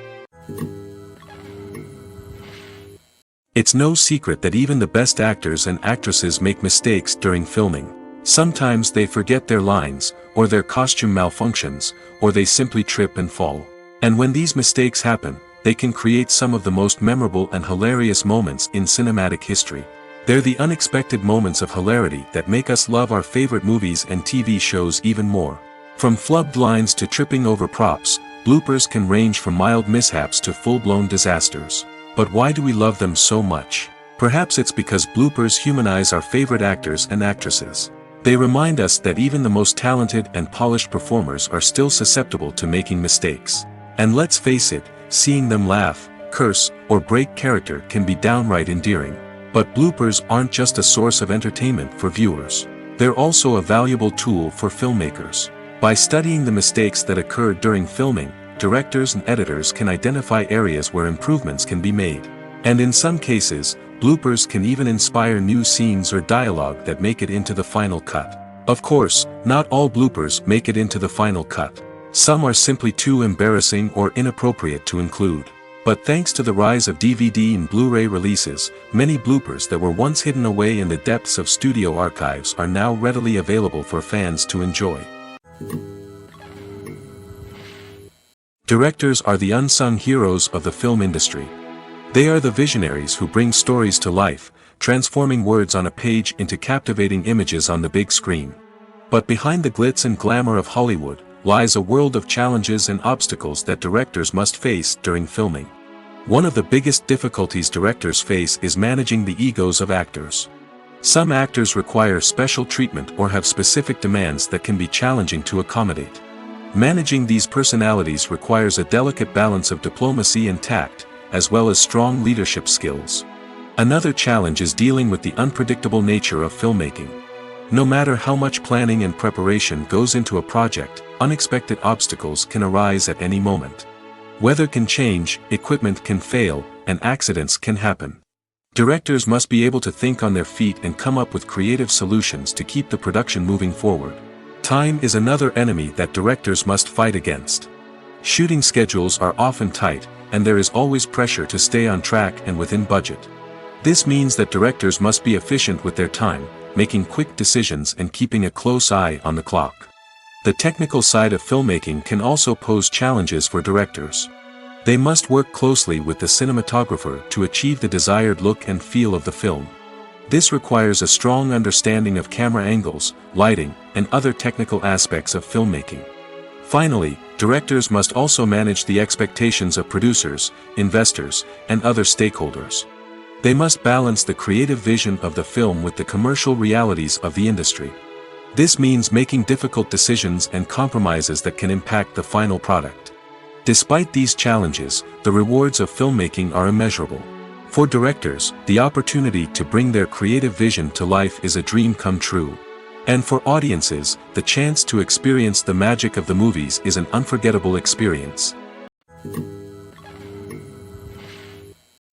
It's no secret that even the best actors and actresses make mistakes during filming. Sometimes they forget their lines, or their costume malfunctions, or they simply trip and fall. And when these mistakes happen, they can create some of the most memorable and hilarious moments in cinematic history. They're the unexpected moments of hilarity that make us love our favorite movies and TV shows even more. From flubbed lines to tripping over props, bloopers can range from mild mishaps to full-blown disasters. But why do we love them so much? Perhaps it's because bloopers humanize our favorite actors and actresses. They remind us that even the most talented and polished performers are still susceptible to making mistakes. And let's face it, seeing them laugh, curse, or break character can be downright endearing. But bloopers aren't just a source of entertainment for viewers. They're also a valuable tool for filmmakers. By studying the mistakes that occurred during filming, directors and editors can identify areas where improvements can be made. And in some cases, bloopers can even inspire new scenes or dialogue that make it into the final cut. Of course, not all bloopers make it into the final cut. Some are simply too embarrassing or inappropriate to include. But thanks to the rise of DVD and Blu-ray releases, many bloopers that were once hidden away in the depths of studio archives are now readily available for fans to enjoy. Directors are the unsung heroes of the film industry. They are the visionaries who bring stories to life, transforming words on a page into captivating images on the big screen. But behind the glitz and glamour of Hollywood lies a world of challenges and obstacles that directors must face during filming. One of the biggest difficulties directors face is managing the egos of actors. Some actors require special treatment or have specific demands that can be challenging to accommodate. Managing these personalities requires a delicate balance of diplomacy and tact, as well as strong leadership skills. Another challenge is dealing with the unpredictable nature of filmmaking. No matter how much planning and preparation goes into a project, unexpected obstacles can arise at any moment. Weather can change, equipment can fail, and accidents can happen. Directors must be able to think on their feet and come up with creative solutions to keep the production moving forward. Time is another enemy that directors must fight against. Shooting schedules are often tight, and there is always pressure to stay on track and within budget. This means that directors must be efficient with their time, making quick decisions and keeping a close eye on the clock. The technical side of filmmaking can also pose challenges for directors. They must work closely with the cinematographer to achieve the desired look and feel of the film. This requires a strong understanding of camera angles, lighting, and other technical aspects of filmmaking. Finally, directors must also manage the expectations of producers, investors, and other stakeholders. They must balance the creative vision of the film with the commercial realities of the industry. This means making difficult decisions and compromises that can impact the final product. Despite these challenges, the rewards of filmmaking are immeasurable. For directors, the opportunity to bring their creative vision to life is a dream come true. And for audiences, the chance to experience the magic of the movies is an unforgettable experience.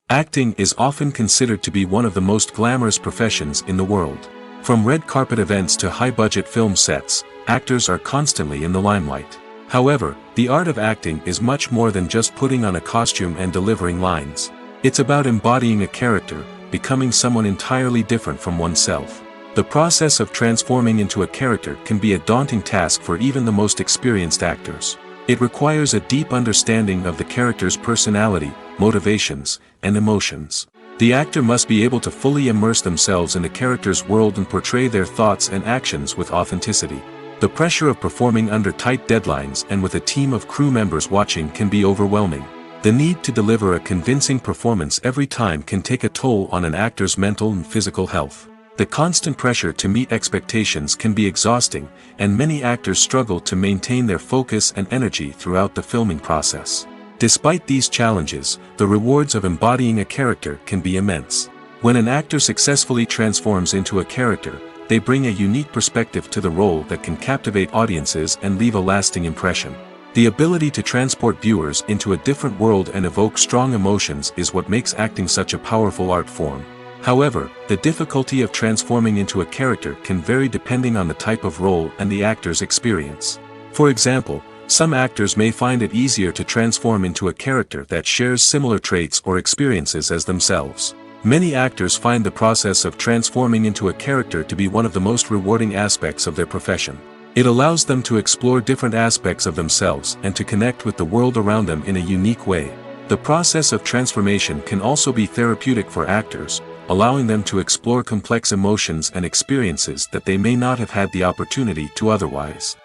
Acting is often considered to be one of the most glamorous professions in the world. From red carpet events to high-budget film sets, actors are constantly in the limelight. However, the art of acting is much more than just putting on a costume and delivering lines. It's about embodying a character, becoming someone entirely different from oneself. The process of transforming into a character can be a daunting task for even the most experienced actors. It requires a deep understanding of the character's personality, motivations, and emotions. The actor must be able to fully immerse themselves in the character's world and portray their thoughts and actions with authenticity. The pressure of performing under tight deadlines and with a team of crew members watching can be overwhelming. The need to deliver a convincing performance every time can take a toll on an actor's mental and physical health. The constant pressure to meet expectations can be exhausting, and many actors struggle to maintain their focus and energy throughout the filming process. Despite these challenges, the rewards of embodying a character can be immense. When an actor successfully transforms into a character, they bring a unique perspective to the role that can captivate audiences and leave a lasting impression. The ability to transport viewers into a different world and evoke strong emotions is what makes acting such a powerful art form. However, the difficulty of transforming into a character can vary depending on the type of role and the actor's experience. For example, some actors may find it easier to transform into a character that shares similar traits or experiences as themselves. Many actors find the process of transforming into a character to be one of the most rewarding aspects of their profession. It allows them to explore different aspects of themselves and to connect with the world around them in a unique way. The process of transformation can also be therapeutic for actors, allowing them to explore complex emotions and experiences that they may not have had the opportunity to otherwise.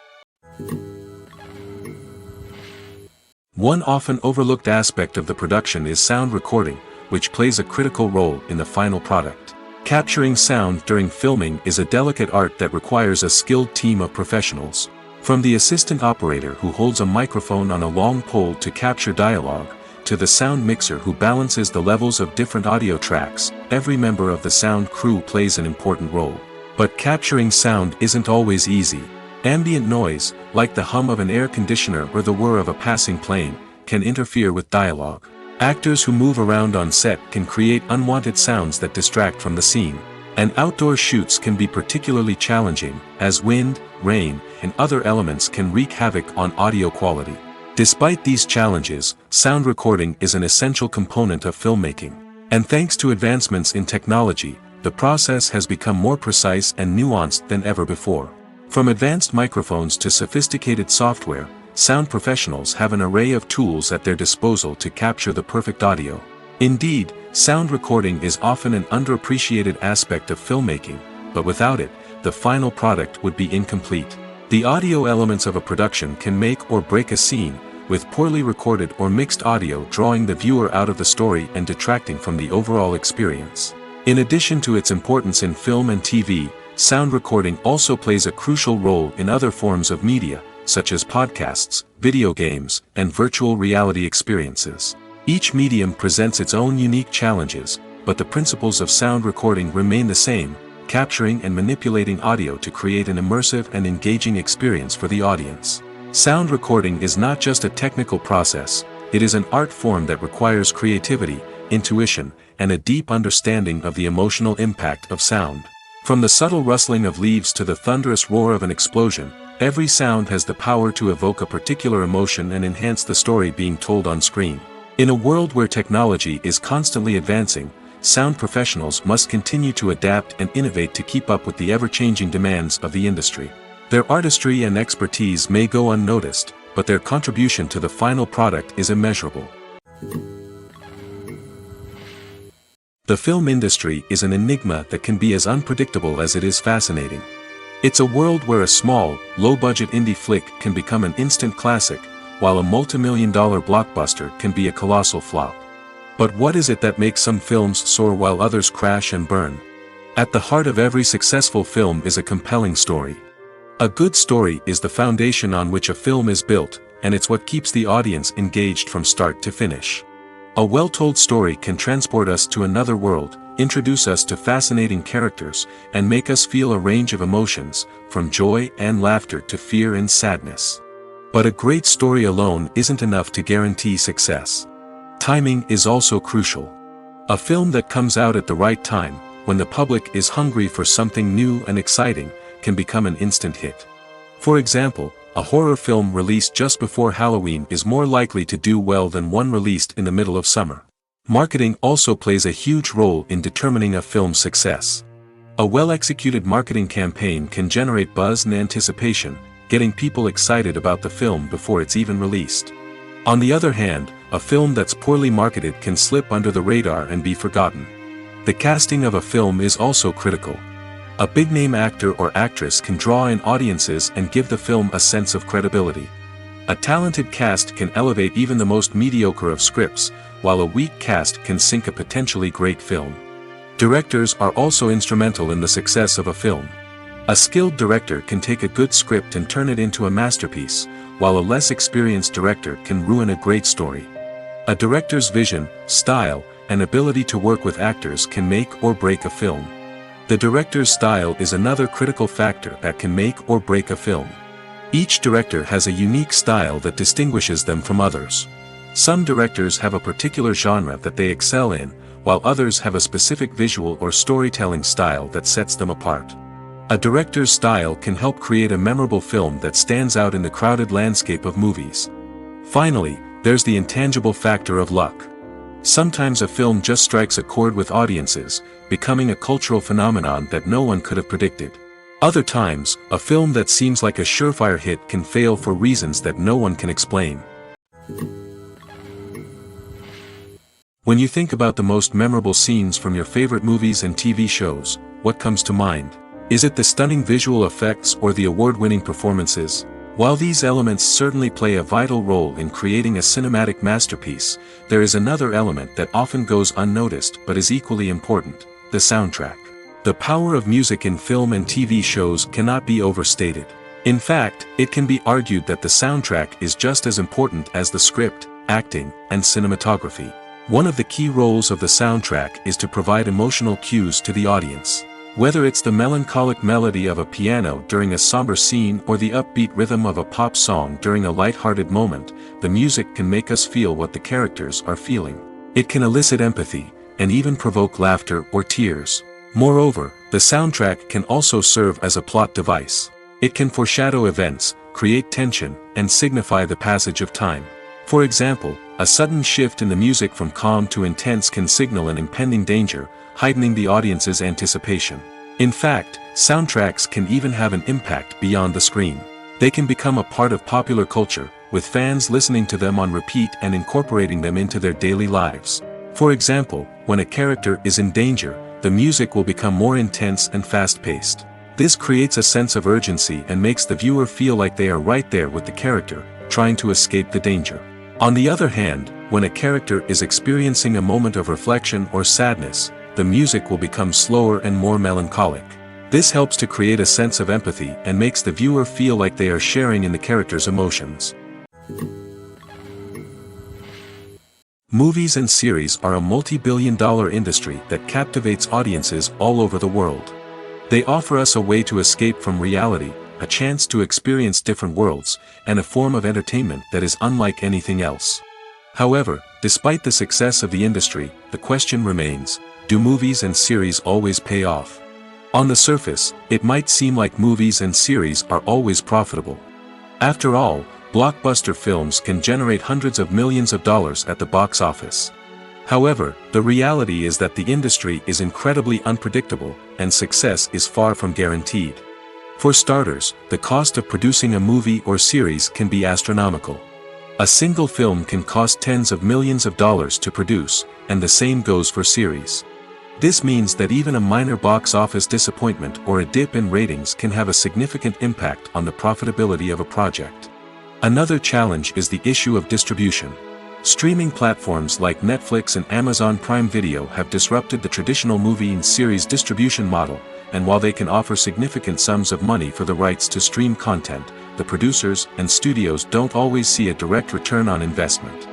One often overlooked aspect of the production is sound recording, which plays a critical role in the final product. Capturing sound during filming is a delicate art that requires a skilled team of professionals. From the assistant operator who holds a microphone on a long pole to capture dialogue, to the sound mixer who balances the levels of different audio tracks, every member of the sound crew plays an important role. But capturing sound isn't always easy. Ambient noise, like the hum of an air conditioner or the whir of a passing plane, can interfere with dialogue. Actors who move around on set can create unwanted sounds that distract from the scene. And outdoor shoots can be particularly challenging, as wind, rain, and other elements can wreak havoc on audio quality. Despite these challenges, sound recording is an essential component of filmmaking. And thanks to advancements in technology, the process has become more precise and nuanced than ever before. From advanced microphones to sophisticated software, sound professionals have an array of tools at their disposal to capture the perfect audio. Indeed, sound recording is often an underappreciated aspect of filmmaking, but without it, the final product would be incomplete. The audio elements of a production can make or break a scene, with poorly recorded or mixed audio drawing the viewer out of the story and detracting from the overall experience. In addition to its importance in film and TV, sound recording also plays a crucial role in other forms of media, such as podcasts, video games, and virtual reality experiences. Each medium presents its own unique challenges, but the principles of sound recording remain the same, capturing and manipulating audio to create an immersive and engaging experience for the audience. Sound recording is not just a technical process, it is an art form that requires creativity, intuition, and a deep understanding of the emotional impact of sound. From the subtle rustling of leaves to the thunderous roar of an explosion, every sound has the power to evoke a particular emotion and enhance the story being told on screen. In a world where technology is constantly advancing, sound professionals must continue to adapt and innovate to keep up with the ever-changing demands of the industry. Their artistry and expertise may go unnoticed, but their contribution to the final product is immeasurable. The film industry is an enigma that can be as unpredictable as it is fascinating. It's a world where a small, low-budget indie flick can become an instant classic, while a multi-million-dollar blockbuster can be a colossal flop. But what is it that makes some films soar while others crash and burn? At the heart of every successful film is a compelling story. A good story is the foundation on which a film is built, and it's what keeps the audience engaged from start to finish. A well-told story can transport us to another world, introduce us to fascinating characters, and make us feel a range of emotions, from joy and laughter to fear and sadness. But a great story alone isn't enough to guarantee success. Timing is also crucial. A film that comes out at the right time, when the public is hungry for something new and exciting, can become an instant hit. For example, a horror film released just before Halloween is more likely to do well than one released in the middle of summer. Marketing also plays a huge role in determining a film's success. A well-executed marketing campaign can generate buzz and anticipation, getting people excited about the film before it's even released. On the other hand, a film that's poorly marketed can slip under the radar and be forgotten. The casting of a film is also critical. A big-name actor or actress can draw in audiences and give the film a sense of credibility. A talented cast can elevate even the most mediocre of scripts, while a weak cast can sink a potentially great film. Directors are also instrumental in the success of a film. A skilled director can take a good script and turn it into a masterpiece, while a less experienced director can ruin a great story. A director's vision, style, and ability to work with actors can make or break a film. The director's style is another critical factor that can make or break a film. Each director has a unique style that distinguishes them from others. Some directors have a particular genre that they excel in, while others have a specific visual or storytelling style that sets them apart. A director's style can help create a memorable film that stands out in the crowded landscape of movies. Finally, there's the intangible factor of luck. Sometimes a film just strikes a chord with audiences, becoming a cultural phenomenon that no one could have predicted. Other times, a film that seems like a surefire hit can fail for reasons that no one can explain. When you think about the most memorable scenes from your favorite movies and TV shows, what comes to mind? Is it the stunning visual effects or the award-winning performances? While these elements certainly play a vital role in creating a cinematic masterpiece, there is another element that often goes unnoticed but is equally important: the soundtrack. The power of music in film and TV shows cannot be overstated. In fact, it can be argued that the soundtrack is just as important as the script, acting, and cinematography. One of the key roles of the soundtrack is to provide emotional cues to the audience. Whether it's the melancholic melody of a piano during a somber scene or the upbeat rhythm of a pop song during a light-hearted moment, the music can make us feel what the characters are feeling. It can elicit empathy, and even provoke laughter or tears. Moreover, the soundtrack can also serve as a plot device. It can foreshadow events, create tension, and signify the passage of time. For example, a sudden shift in the music from calm to intense can signal an impending danger, heightening the audience's anticipation. In fact, soundtracks can even have an impact beyond the screen. They can become a part of popular culture, with fans listening to them on repeat and incorporating them into their daily lives. For example, when a character is in danger, the music will become more intense and fast-paced. This creates a sense of urgency and makes the viewer feel like they are right there with the character, trying to escape the danger. On the other hand, when a character is experiencing a moment of reflection or sadness, the music will become slower and more melancholic. This helps to create a sense of empathy and makes the viewer feel like they are sharing in the character's emotions. Movies and series are a multi-billion-dollar industry that captivates audiences all over the world. They offer us a way to escape from reality, a chance to experience different worlds, and a form of entertainment that is unlike anything else. However, despite the success of the industry, the question remains: do movies and series always pay off? On the surface, it might seem like movies and series are always profitable. After all, blockbuster films can generate hundreds of millions of dollars at the box office. However, the reality is that the industry is incredibly unpredictable, and success is far from guaranteed. For starters, the cost of producing a movie or series can be astronomical. A single film can cost tens of millions of dollars to produce, and the same goes for series. This means that even a minor box office disappointment or a dip in ratings can have a significant impact on the profitability of a project. Another challenge is the issue of distribution. Streaming platforms like Netflix and Amazon Prime Video have disrupted the traditional movie and series distribution model, and while they can offer significant sums of money for the rights to stream content, the producers and studios don't always see a direct return on investment.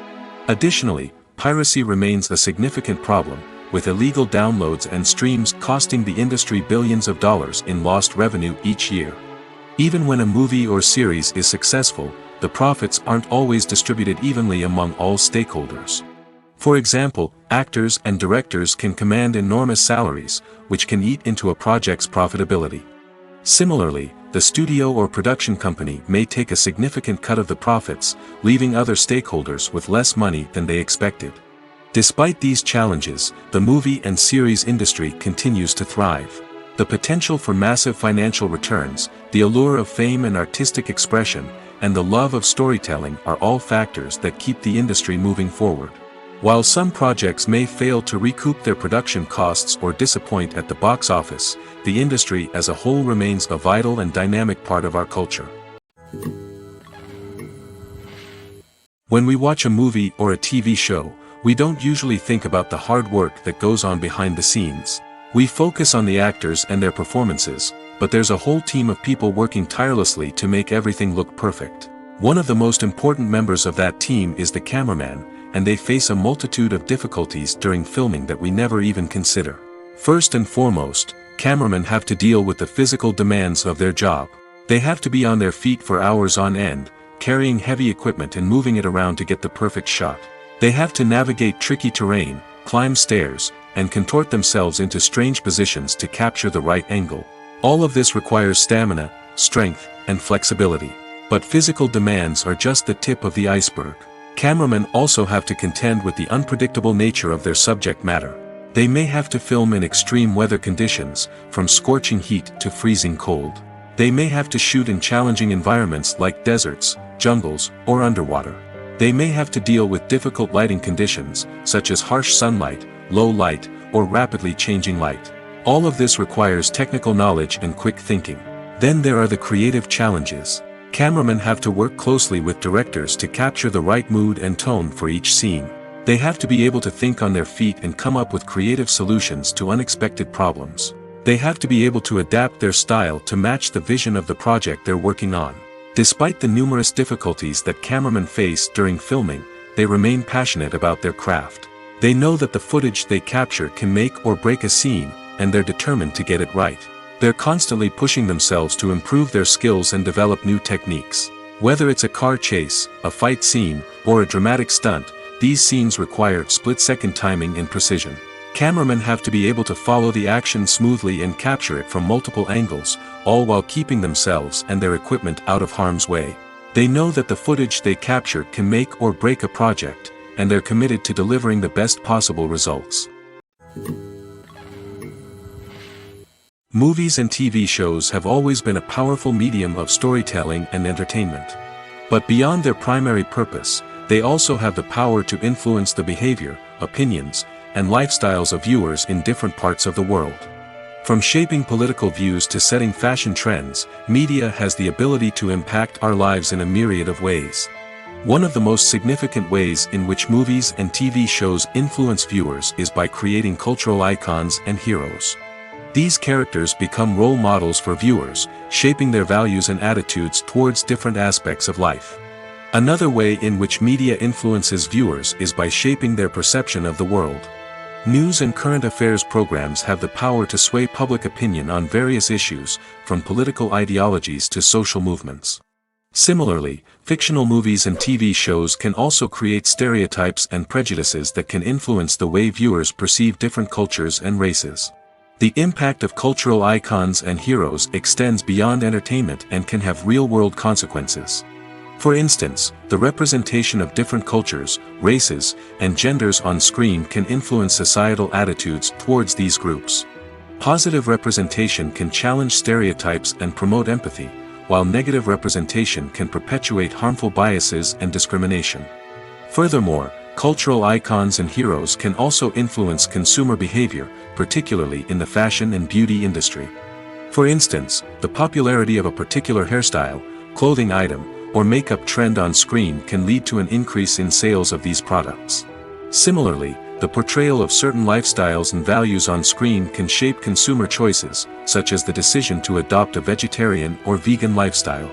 Additionally, piracy remains a significant problem, with illegal downloads and streams costing the industry billions of dollars in lost revenue each year. Even when a movie or series is successful, the profits aren't always distributed evenly among all stakeholders. For example, actors and directors can command enormous salaries, which can eat into a project's profitability. Similarly, the studio or production company may take a significant cut of the profits, leaving other stakeholders with less money than they expected. Despite these challenges, the movie and series industry continues to thrive. The potential for massive financial returns, the allure of fame and artistic expression, and the love of storytelling are all factors that keep the industry moving forward. While some projects may fail to recoup their production costs or disappoint at the box office, the industry as a whole remains a vital and dynamic part of our culture. When we watch a movie or a TV show, we don't usually think about the hard work that goes on behind the scenes. We focus on the actors and their performances, but there's a whole team of people working tirelessly to make everything look perfect. One of the most important members of that team is the cameraman, and they face a multitude of difficulties during filming that we never even consider. First and foremost, cameramen have to deal with the physical demands of their job. They have to be on their feet for hours on end, carrying heavy equipment and moving it around to get the perfect shot. They have to navigate tricky terrain, climb stairs, and contort themselves into strange positions to capture the right angle. All of this requires stamina, strength, and flexibility. But physical demands are just the tip of the iceberg. Cameramen also have to contend with the unpredictable nature of their subject matter. They may have to film in extreme weather conditions, from scorching heat to freezing cold. They may have to shoot in challenging environments like deserts, jungles, or underwater. They may have to deal with difficult lighting conditions, such as harsh sunlight, low light, or rapidly changing light. All of this requires technical knowledge and quick thinking. Then there are the creative challenges. Cameramen have to work closely with directors to capture the right mood and tone for each scene. They have to be able to think on their feet and come up with creative solutions to unexpected problems. They have to be able to adapt their style to match the vision of the project they're working on. Despite the numerous difficulties that cameramen face during filming, they remain passionate about their craft. They know that the footage they capture can make or break a scene, and they're determined to get it right. They're constantly pushing themselves to improve their skills and develop new techniques. Whether it's a car chase, a fight scene, or a dramatic stunt, these scenes require split-second timing and precision. Cameramen have to be able to follow the action smoothly and capture it from multiple angles, all while keeping themselves and their equipment out of harm's way. They know that the footage they capture can make or break a project, and they're committed to delivering the best possible results. Movies and TV shows have always been a powerful medium of storytelling and entertainment. But beyond their primary purpose, they also have the power to influence the behavior, opinions, and lifestyles of viewers in different parts of the world. From shaping political views to setting fashion trends, media has the ability to impact our lives in a myriad of ways. One of the most significant ways in which movies and TV shows influence viewers is by creating cultural icons and heroes. These characters become role models for viewers, shaping their values and attitudes towards different aspects of life. Another way in which media influences viewers is by shaping their perception of the world. News and current affairs programs have the power to sway public opinion on various issues, from political ideologies to social movements. Similarly, fictional movies and TV shows can also create stereotypes and prejudices that can influence the way viewers perceive different cultures and races. The impact of cultural icons and heroes extends beyond entertainment and can have real-world consequences. For instance, the representation of different cultures, races, and genders on screen can influence societal attitudes towards these groups. Positive representation can challenge stereotypes and promote empathy, while negative representation can perpetuate harmful biases and discrimination. Furthermore, cultural icons and heroes can also influence consumer behavior, particularly in the fashion and beauty industry. For instance, the popularity of a particular hairstyle, clothing item, or makeup trend on screen can lead to an increase in sales of these products. Similarly, the portrayal of certain lifestyles and values on screen can shape consumer choices, such as the decision to adopt a vegetarian or vegan lifestyle.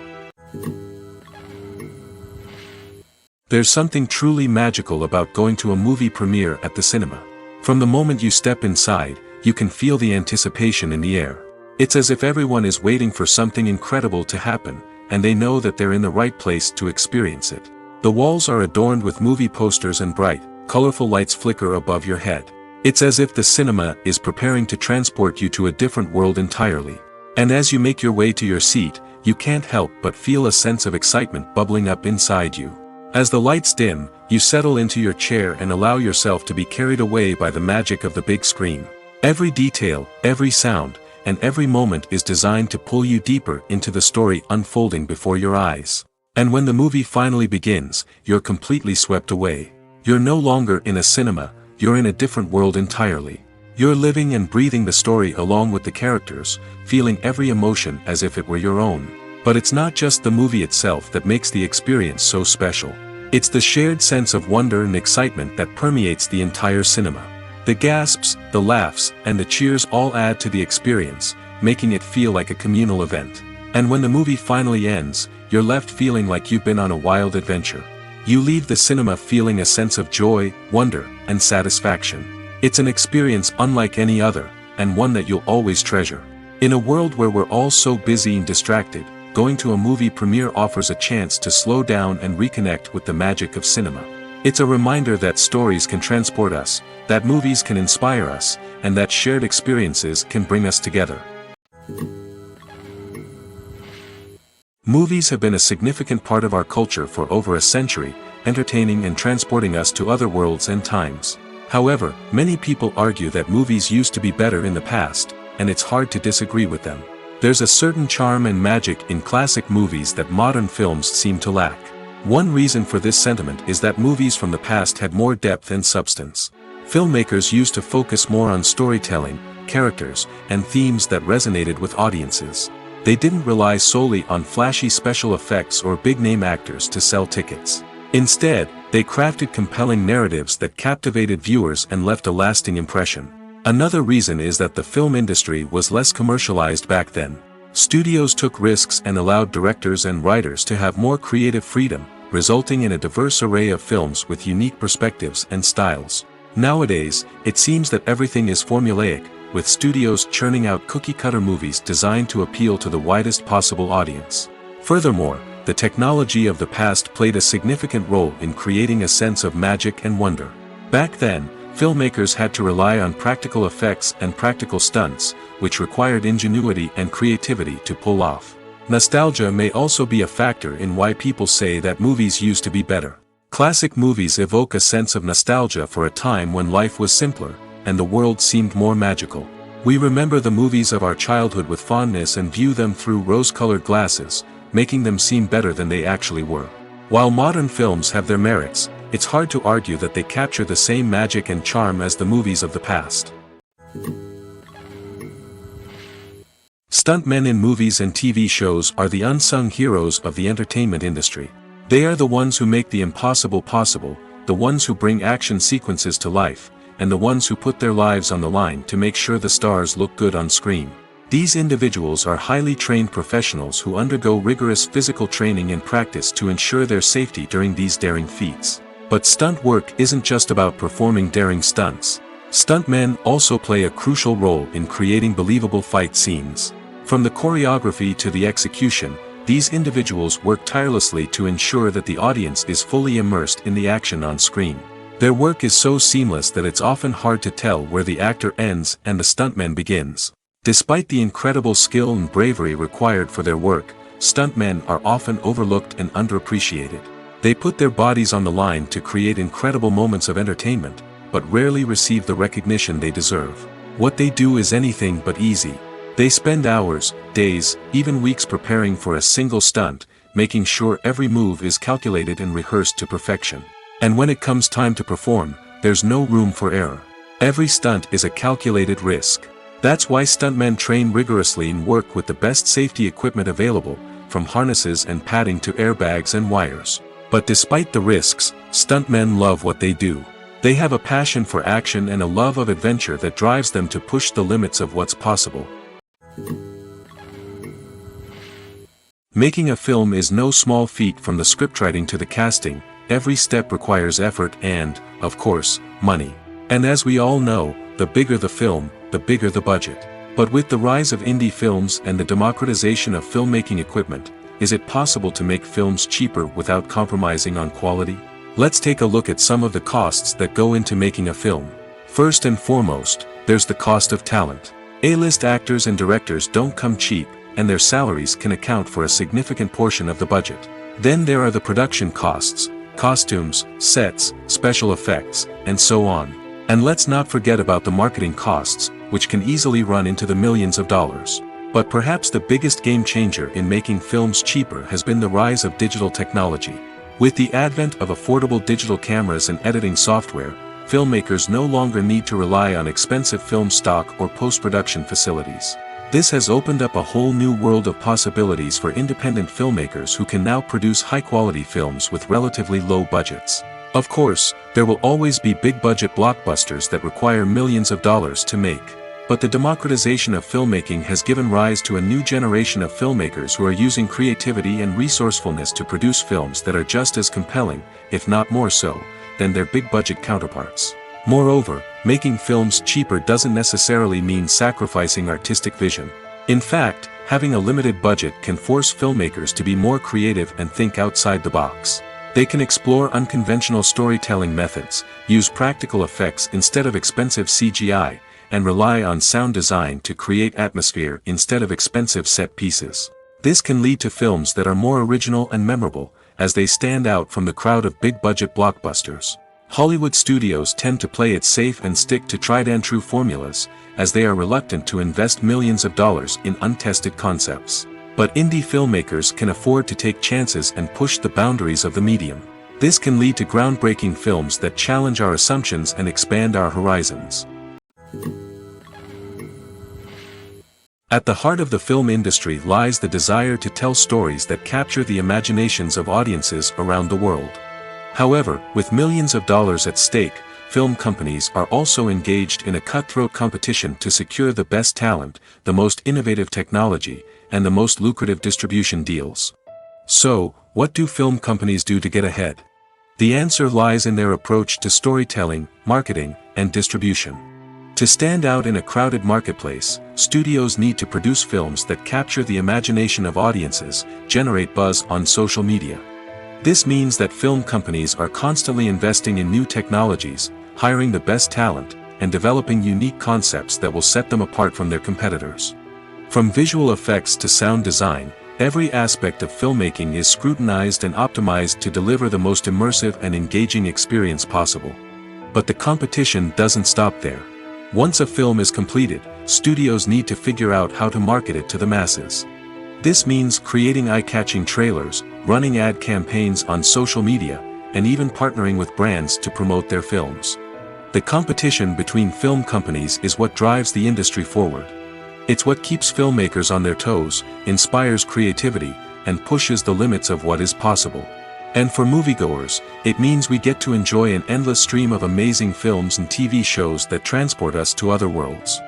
There's something truly magical about going to a movie premiere at the cinema. From the moment you step inside, you can feel the anticipation in the air. It's as if everyone is waiting for something incredible to happen, and they know that they're in the right place to experience it. The walls are adorned with movie posters and bright, colorful lights flicker above your head. It's as if the cinema is preparing to transport you to a different world entirely. And as you make your way to your seat, you can't help but feel a sense of excitement bubbling up inside you. As the lights dim, you settle into your chair and allow yourself to be carried away by the magic of the big screen. Every detail, every sound, and every moment is designed to pull you deeper into the story unfolding before your eyes. And when the movie finally begins, you're completely swept away. You're no longer in a cinema, you're in a different world entirely. You're living and breathing the story along with the characters, feeling every emotion as if it were your own. But it's not just the movie itself that makes the experience so special. It's the shared sense of wonder and excitement that permeates the entire cinema. The gasps, the laughs, and the cheers all add to the experience, making it feel like a communal event. And when the movie finally ends, you're left feeling like you've been on a wild adventure. You leave the cinema feeling a sense of joy, wonder, and satisfaction. It's an experience unlike any other, and one that you'll always treasure. In a world where we're all so busy and distracted, going to a movie premiere offers a chance to slow down and reconnect with the magic of cinema. It's a reminder that stories can transport us, that movies can inspire us, and that shared experiences can bring us together. Movies have been a significant part of our culture for over a century, entertaining and transporting us to other worlds and times. However, many people argue that movies used to be better in the past, and it's hard to disagree with them. There's a certain charm and magic in classic movies that modern films seem to lack. One reason for this sentiment is that movies from the past had more depth and substance. Filmmakers used to focus more on storytelling, characters, and themes that resonated with audiences. They didn't rely solely on flashy special effects or big-name actors to sell tickets. Instead, they crafted compelling narratives that captivated viewers and left a lasting impression. Another reason is that the film industry was less commercialized back then. Studios took risks and allowed directors and writers to have more creative freedom, resulting in a diverse array of films with unique perspectives and styles. Nowadays, it seems that everything is formulaic, with studios churning out cookie-cutter movies designed to appeal to the widest possible audience. Furthermore, the technology of the past played a significant role in creating a sense of magic and wonder. Back then, filmmakers had to rely on practical effects and practical stunts, which required ingenuity and creativity to pull off. Nostalgia may also be a factor in why people say that movies used to be better. Classic movies evoke a sense of nostalgia for a time when life was simpler, and the world seemed more magical. We remember the movies of our childhood with fondness and view them through rose-colored glasses, making them seem better than they actually were. While modern films have their merits, it's hard to argue that they capture the same magic and charm as the movies of the past. Stuntmen in movies and TV shows are the unsung heroes of the entertainment industry. They are the ones who make the impossible possible, the ones who bring action sequences to life, and the ones who put their lives on the line to make sure the stars look good on screen. These individuals are highly trained professionals who undergo rigorous physical training and practice to ensure their safety during these daring feats. But stunt work isn't just about performing daring stunts. Stuntmen also play a crucial role in creating believable fight scenes. From the choreography to the execution, these individuals work tirelessly to ensure that the audience is fully immersed in the action on screen. Their work is so seamless that it's often hard to tell where the actor ends and the stuntman begins. Despite the incredible skill and bravery required for their work, stuntmen are often overlooked and underappreciated. They put their bodies on the line to create incredible moments of entertainment, but rarely receive the recognition they deserve. What they do is anything but easy. They spend hours, days, even weeks preparing for a single stunt, making sure every move is calculated and rehearsed to perfection. And when it comes time to perform, there's no room for error. Every stunt is a calculated risk. That's why stuntmen train rigorously and work with the best safety equipment available, from harnesses and padding to airbags and wires. But despite the risks, stuntmen love what they do. They have a passion for action and a love of adventure that drives them to push the limits of what's possible. Making a film is no small feat. From the scriptwriting to the casting, every step requires effort and, of course, money. And as we all know, the bigger the film, the bigger the budget. But with the rise of indie films and the democratization of filmmaking equipment, is it possible to make films cheaper without compromising on quality? Let's take a look at some of the costs that go into making a film. First and foremost, there's the cost of talent. A-list actors and directors don't come cheap, and their salaries can account for a significant portion of the budget. Then there are the production costs, costumes, sets, special effects, and so on. And let's not forget about the marketing costs, which can easily run into the millions of dollars. But perhaps the biggest game changer in making films cheaper has been the rise of digital technology. With the advent of affordable digital cameras and editing software, filmmakers no longer need to rely on expensive film stock or post-production facilities. This has opened up a whole new world of possibilities for independent filmmakers who can now produce high-quality films with relatively low budgets. Of course, there will always be big-budget blockbusters that require millions of dollars to make. But the democratization of filmmaking has given rise to a new generation of filmmakers who are using creativity and resourcefulness to produce films that are just as compelling, if not more so, than their big-budget counterparts. Moreover, making films cheaper doesn't necessarily mean sacrificing artistic vision. In fact, having a limited budget can force filmmakers to be more creative and think outside the box. They can explore unconventional storytelling methods, use practical effects instead of expensive CGI, and rely on sound design to create atmosphere instead of expensive set pieces. This can lead to films that are more original and memorable, as they stand out from the crowd of big-budget blockbusters. Hollywood studios tend to play it safe and stick to tried-and-true formulas, as they are reluctant to invest millions of dollars in untested concepts. But indie filmmakers can afford to take chances and push the boundaries of the medium. This can lead to groundbreaking films that challenge our assumptions and expand our horizons. At the heart of the film industry lies the desire to tell stories that capture the imaginations of audiences around the world. However, with millions of dollars at stake, film companies are also engaged in a cutthroat competition to secure the best talent, the most innovative technology, and the most lucrative distribution deals. So, what do film companies do to get ahead? The answer lies in their approach to storytelling, marketing, and distribution. To stand out in a crowded marketplace, studios need to produce films that capture the imagination of audiences, generate buzz on social media. This means that film companies are constantly investing in new technologies, hiring the best talent, and developing unique concepts that will set them apart from their competitors. From visual effects to sound design, every aspect of filmmaking is scrutinized and optimized to deliver the most immersive and engaging experience possible. But the competition doesn't stop there. Once a film is completed, studios need to figure out how to market it to the masses. This means creating eye-catching trailers, running ad campaigns on social media, and even partnering with brands to promote their films. The competition between film companies is what drives the industry forward. It's what keeps filmmakers on their toes, inspires creativity, and pushes the limits of what is possible. And for moviegoers, it means we get to enjoy an endless stream of amazing films and TV shows that transport us to other worlds.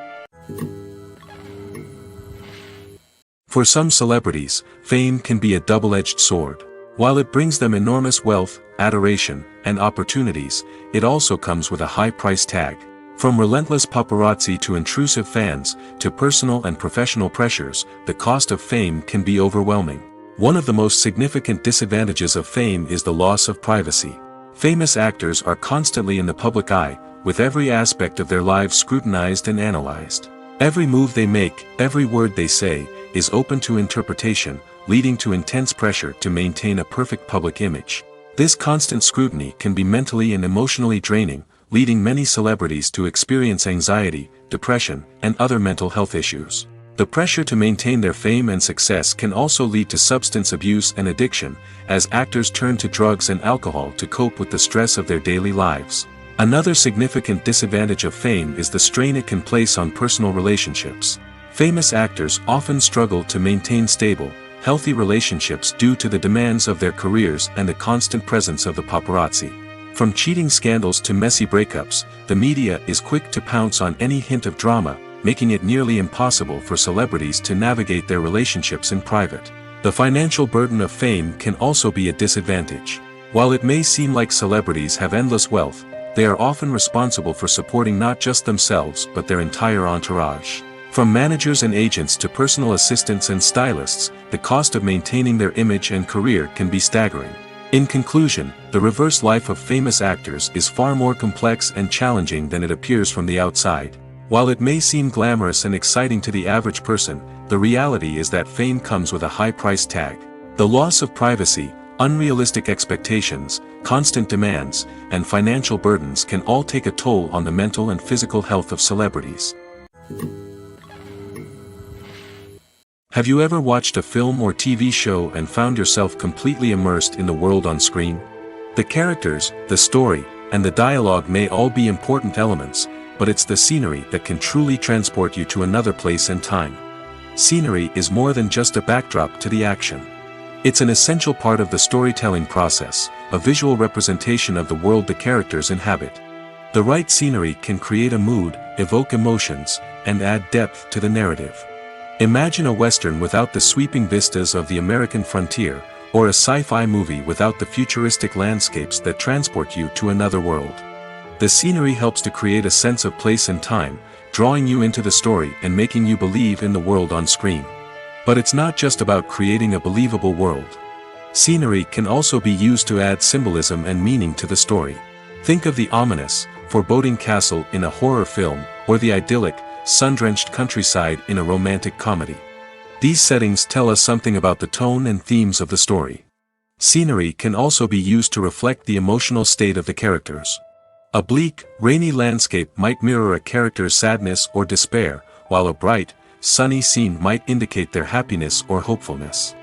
For some celebrities, fame can be a double-edged sword. While it brings them enormous wealth, adoration, and opportunities, it also comes with a high price tag. From relentless paparazzi to intrusive fans, to personal and professional pressures, the cost of fame can be overwhelming. One of the most significant disadvantages of fame is the loss of privacy. Famous actors are constantly in the public eye, with every aspect of their lives scrutinized and analyzed. Every move they make, every word they say, is open to interpretation, leading to intense pressure to maintain a perfect public image. This constant scrutiny can be mentally and emotionally draining, leading many celebrities to experience anxiety, depression, and other mental health issues. The pressure to maintain their fame and success can also lead to substance abuse and addiction, as actors turn to drugs and alcohol to cope with the stress of their daily lives. Another significant disadvantage of fame is the strain it can place on personal relationships. Famous actors often struggle to maintain stable, healthy relationships due to the demands of their careers and the constant presence of the paparazzi. From cheating scandals to messy breakups, the media is quick to pounce on any hint of drama, making it nearly impossible for celebrities to navigate their relationships in private. The financial burden of fame can also be a disadvantage. While it may seem like celebrities have endless wealth, they are often responsible for supporting not just themselves but their entire entourage. From managers and agents to personal assistants and stylists, the cost of maintaining their image and career can be staggering. In conclusion, the reverse life of famous actors is far more complex and challenging than it appears from the outside. While it may seem glamorous and exciting to the average person, the reality is that fame comes with a high price tag. The loss of privacy, unrealistic expectations, constant demands, and financial burdens can all take a toll on the mental and physical health of celebrities. Have you ever watched a film or TV show and found yourself completely immersed in the world on screen? The characters, the story, and the dialogue may all be important elements, but it's the scenery that can truly transport you to another place and time. Scenery is more than just a backdrop to the action. It's an essential part of the storytelling process, a visual representation of the world the characters inhabit. The right scenery can create a mood, evoke emotions, and add depth to the narrative. Imagine a Western without the sweeping vistas of the American frontier, or a sci-fi movie without the futuristic landscapes that transport you to another world. The scenery helps to create a sense of place and time, drawing you into the story and making you believe in the world on screen. But it's not just about creating a believable world. Scenery can also be used to add symbolism and meaning to the story. Think of the ominous, foreboding castle in a horror film, or the idyllic, sun-drenched countryside in a romantic comedy. These settings tell us something about the tone and themes of the story. Scenery can also be used to reflect the emotional state of the characters. A bleak, rainy landscape might mirror a character's sadness or despair, while a bright, sunny scene might indicate their happiness or hopefulness.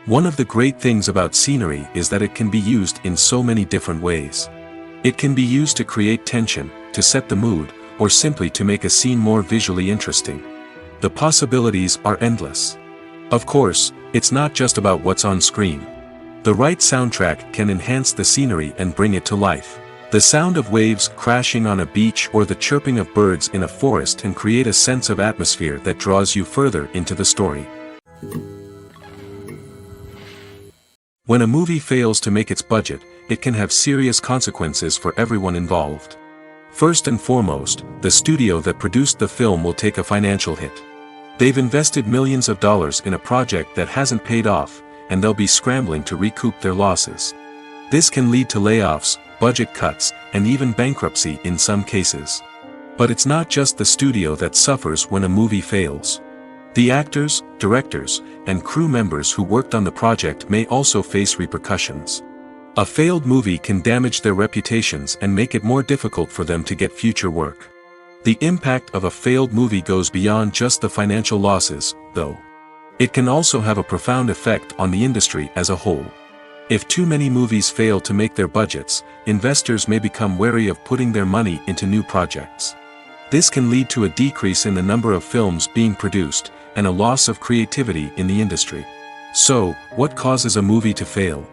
One of the great things about scenery is that it can be used in so many different ways. It can be used to create tension, to set the mood, or simply to make a scene more visually interesting. The possibilities are endless. Of course, it's not just about what's on screen. The right soundtrack can enhance the scenery and bring it to life. The sound of waves crashing on a beach or the chirping of birds in a forest can create a sense of atmosphere that draws you further into the story. When a movie fails to make its budget, it can have serious consequences for everyone involved. First and foremost, the studio that produced the film will take a financial hit. They've invested millions of dollars in a project that hasn't paid off, and they'll be scrambling to recoup their losses. This can lead to layoffs, budget cuts, and even bankruptcy in some cases. But it's not just the studio that suffers when a movie fails. The actors, directors, and crew members who worked on the project may also face repercussions. A failed movie can damage their reputations and make it more difficult for them to get future work. The impact of a failed movie goes beyond just the financial losses, though. It can also have a profound effect on the industry as a whole. If too many movies fail to make their budgets, investors may become wary of putting their money into new projects. This can lead to a decrease in the number of films being produced, and a loss of creativity in the industry. So, what causes a movie to fail?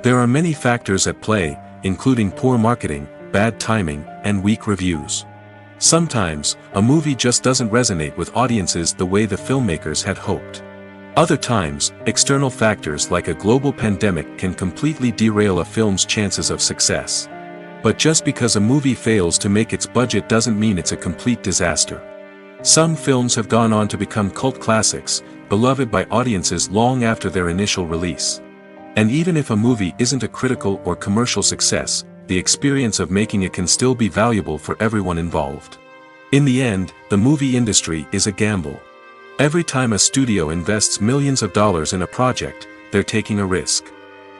There are many factors at play, including poor marketing, bad timing, and weak reviews. Sometimes, a movie just doesn't resonate with audiences the way the filmmakers had hoped. Other times, external factors like a global pandemic can completely derail a film's chances of success. But just because a movie fails to make its budget doesn't mean it's a complete disaster. Some films have gone on to become cult classics, beloved by audiences long after their initial release. And even if a movie isn't a critical or commercial success, the experience of making it can still be valuable for everyone involved. In the end, the movie industry is a gamble. Every time a studio invests millions of dollars in a project, they're taking a risk.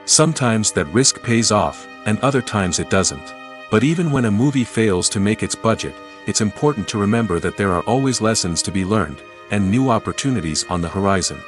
Sometimes that risk pays off, and other times it doesn't. But even when a movie fails to make its budget, it's important to remember that there are always lessons to be learned, and new opportunities on the horizon.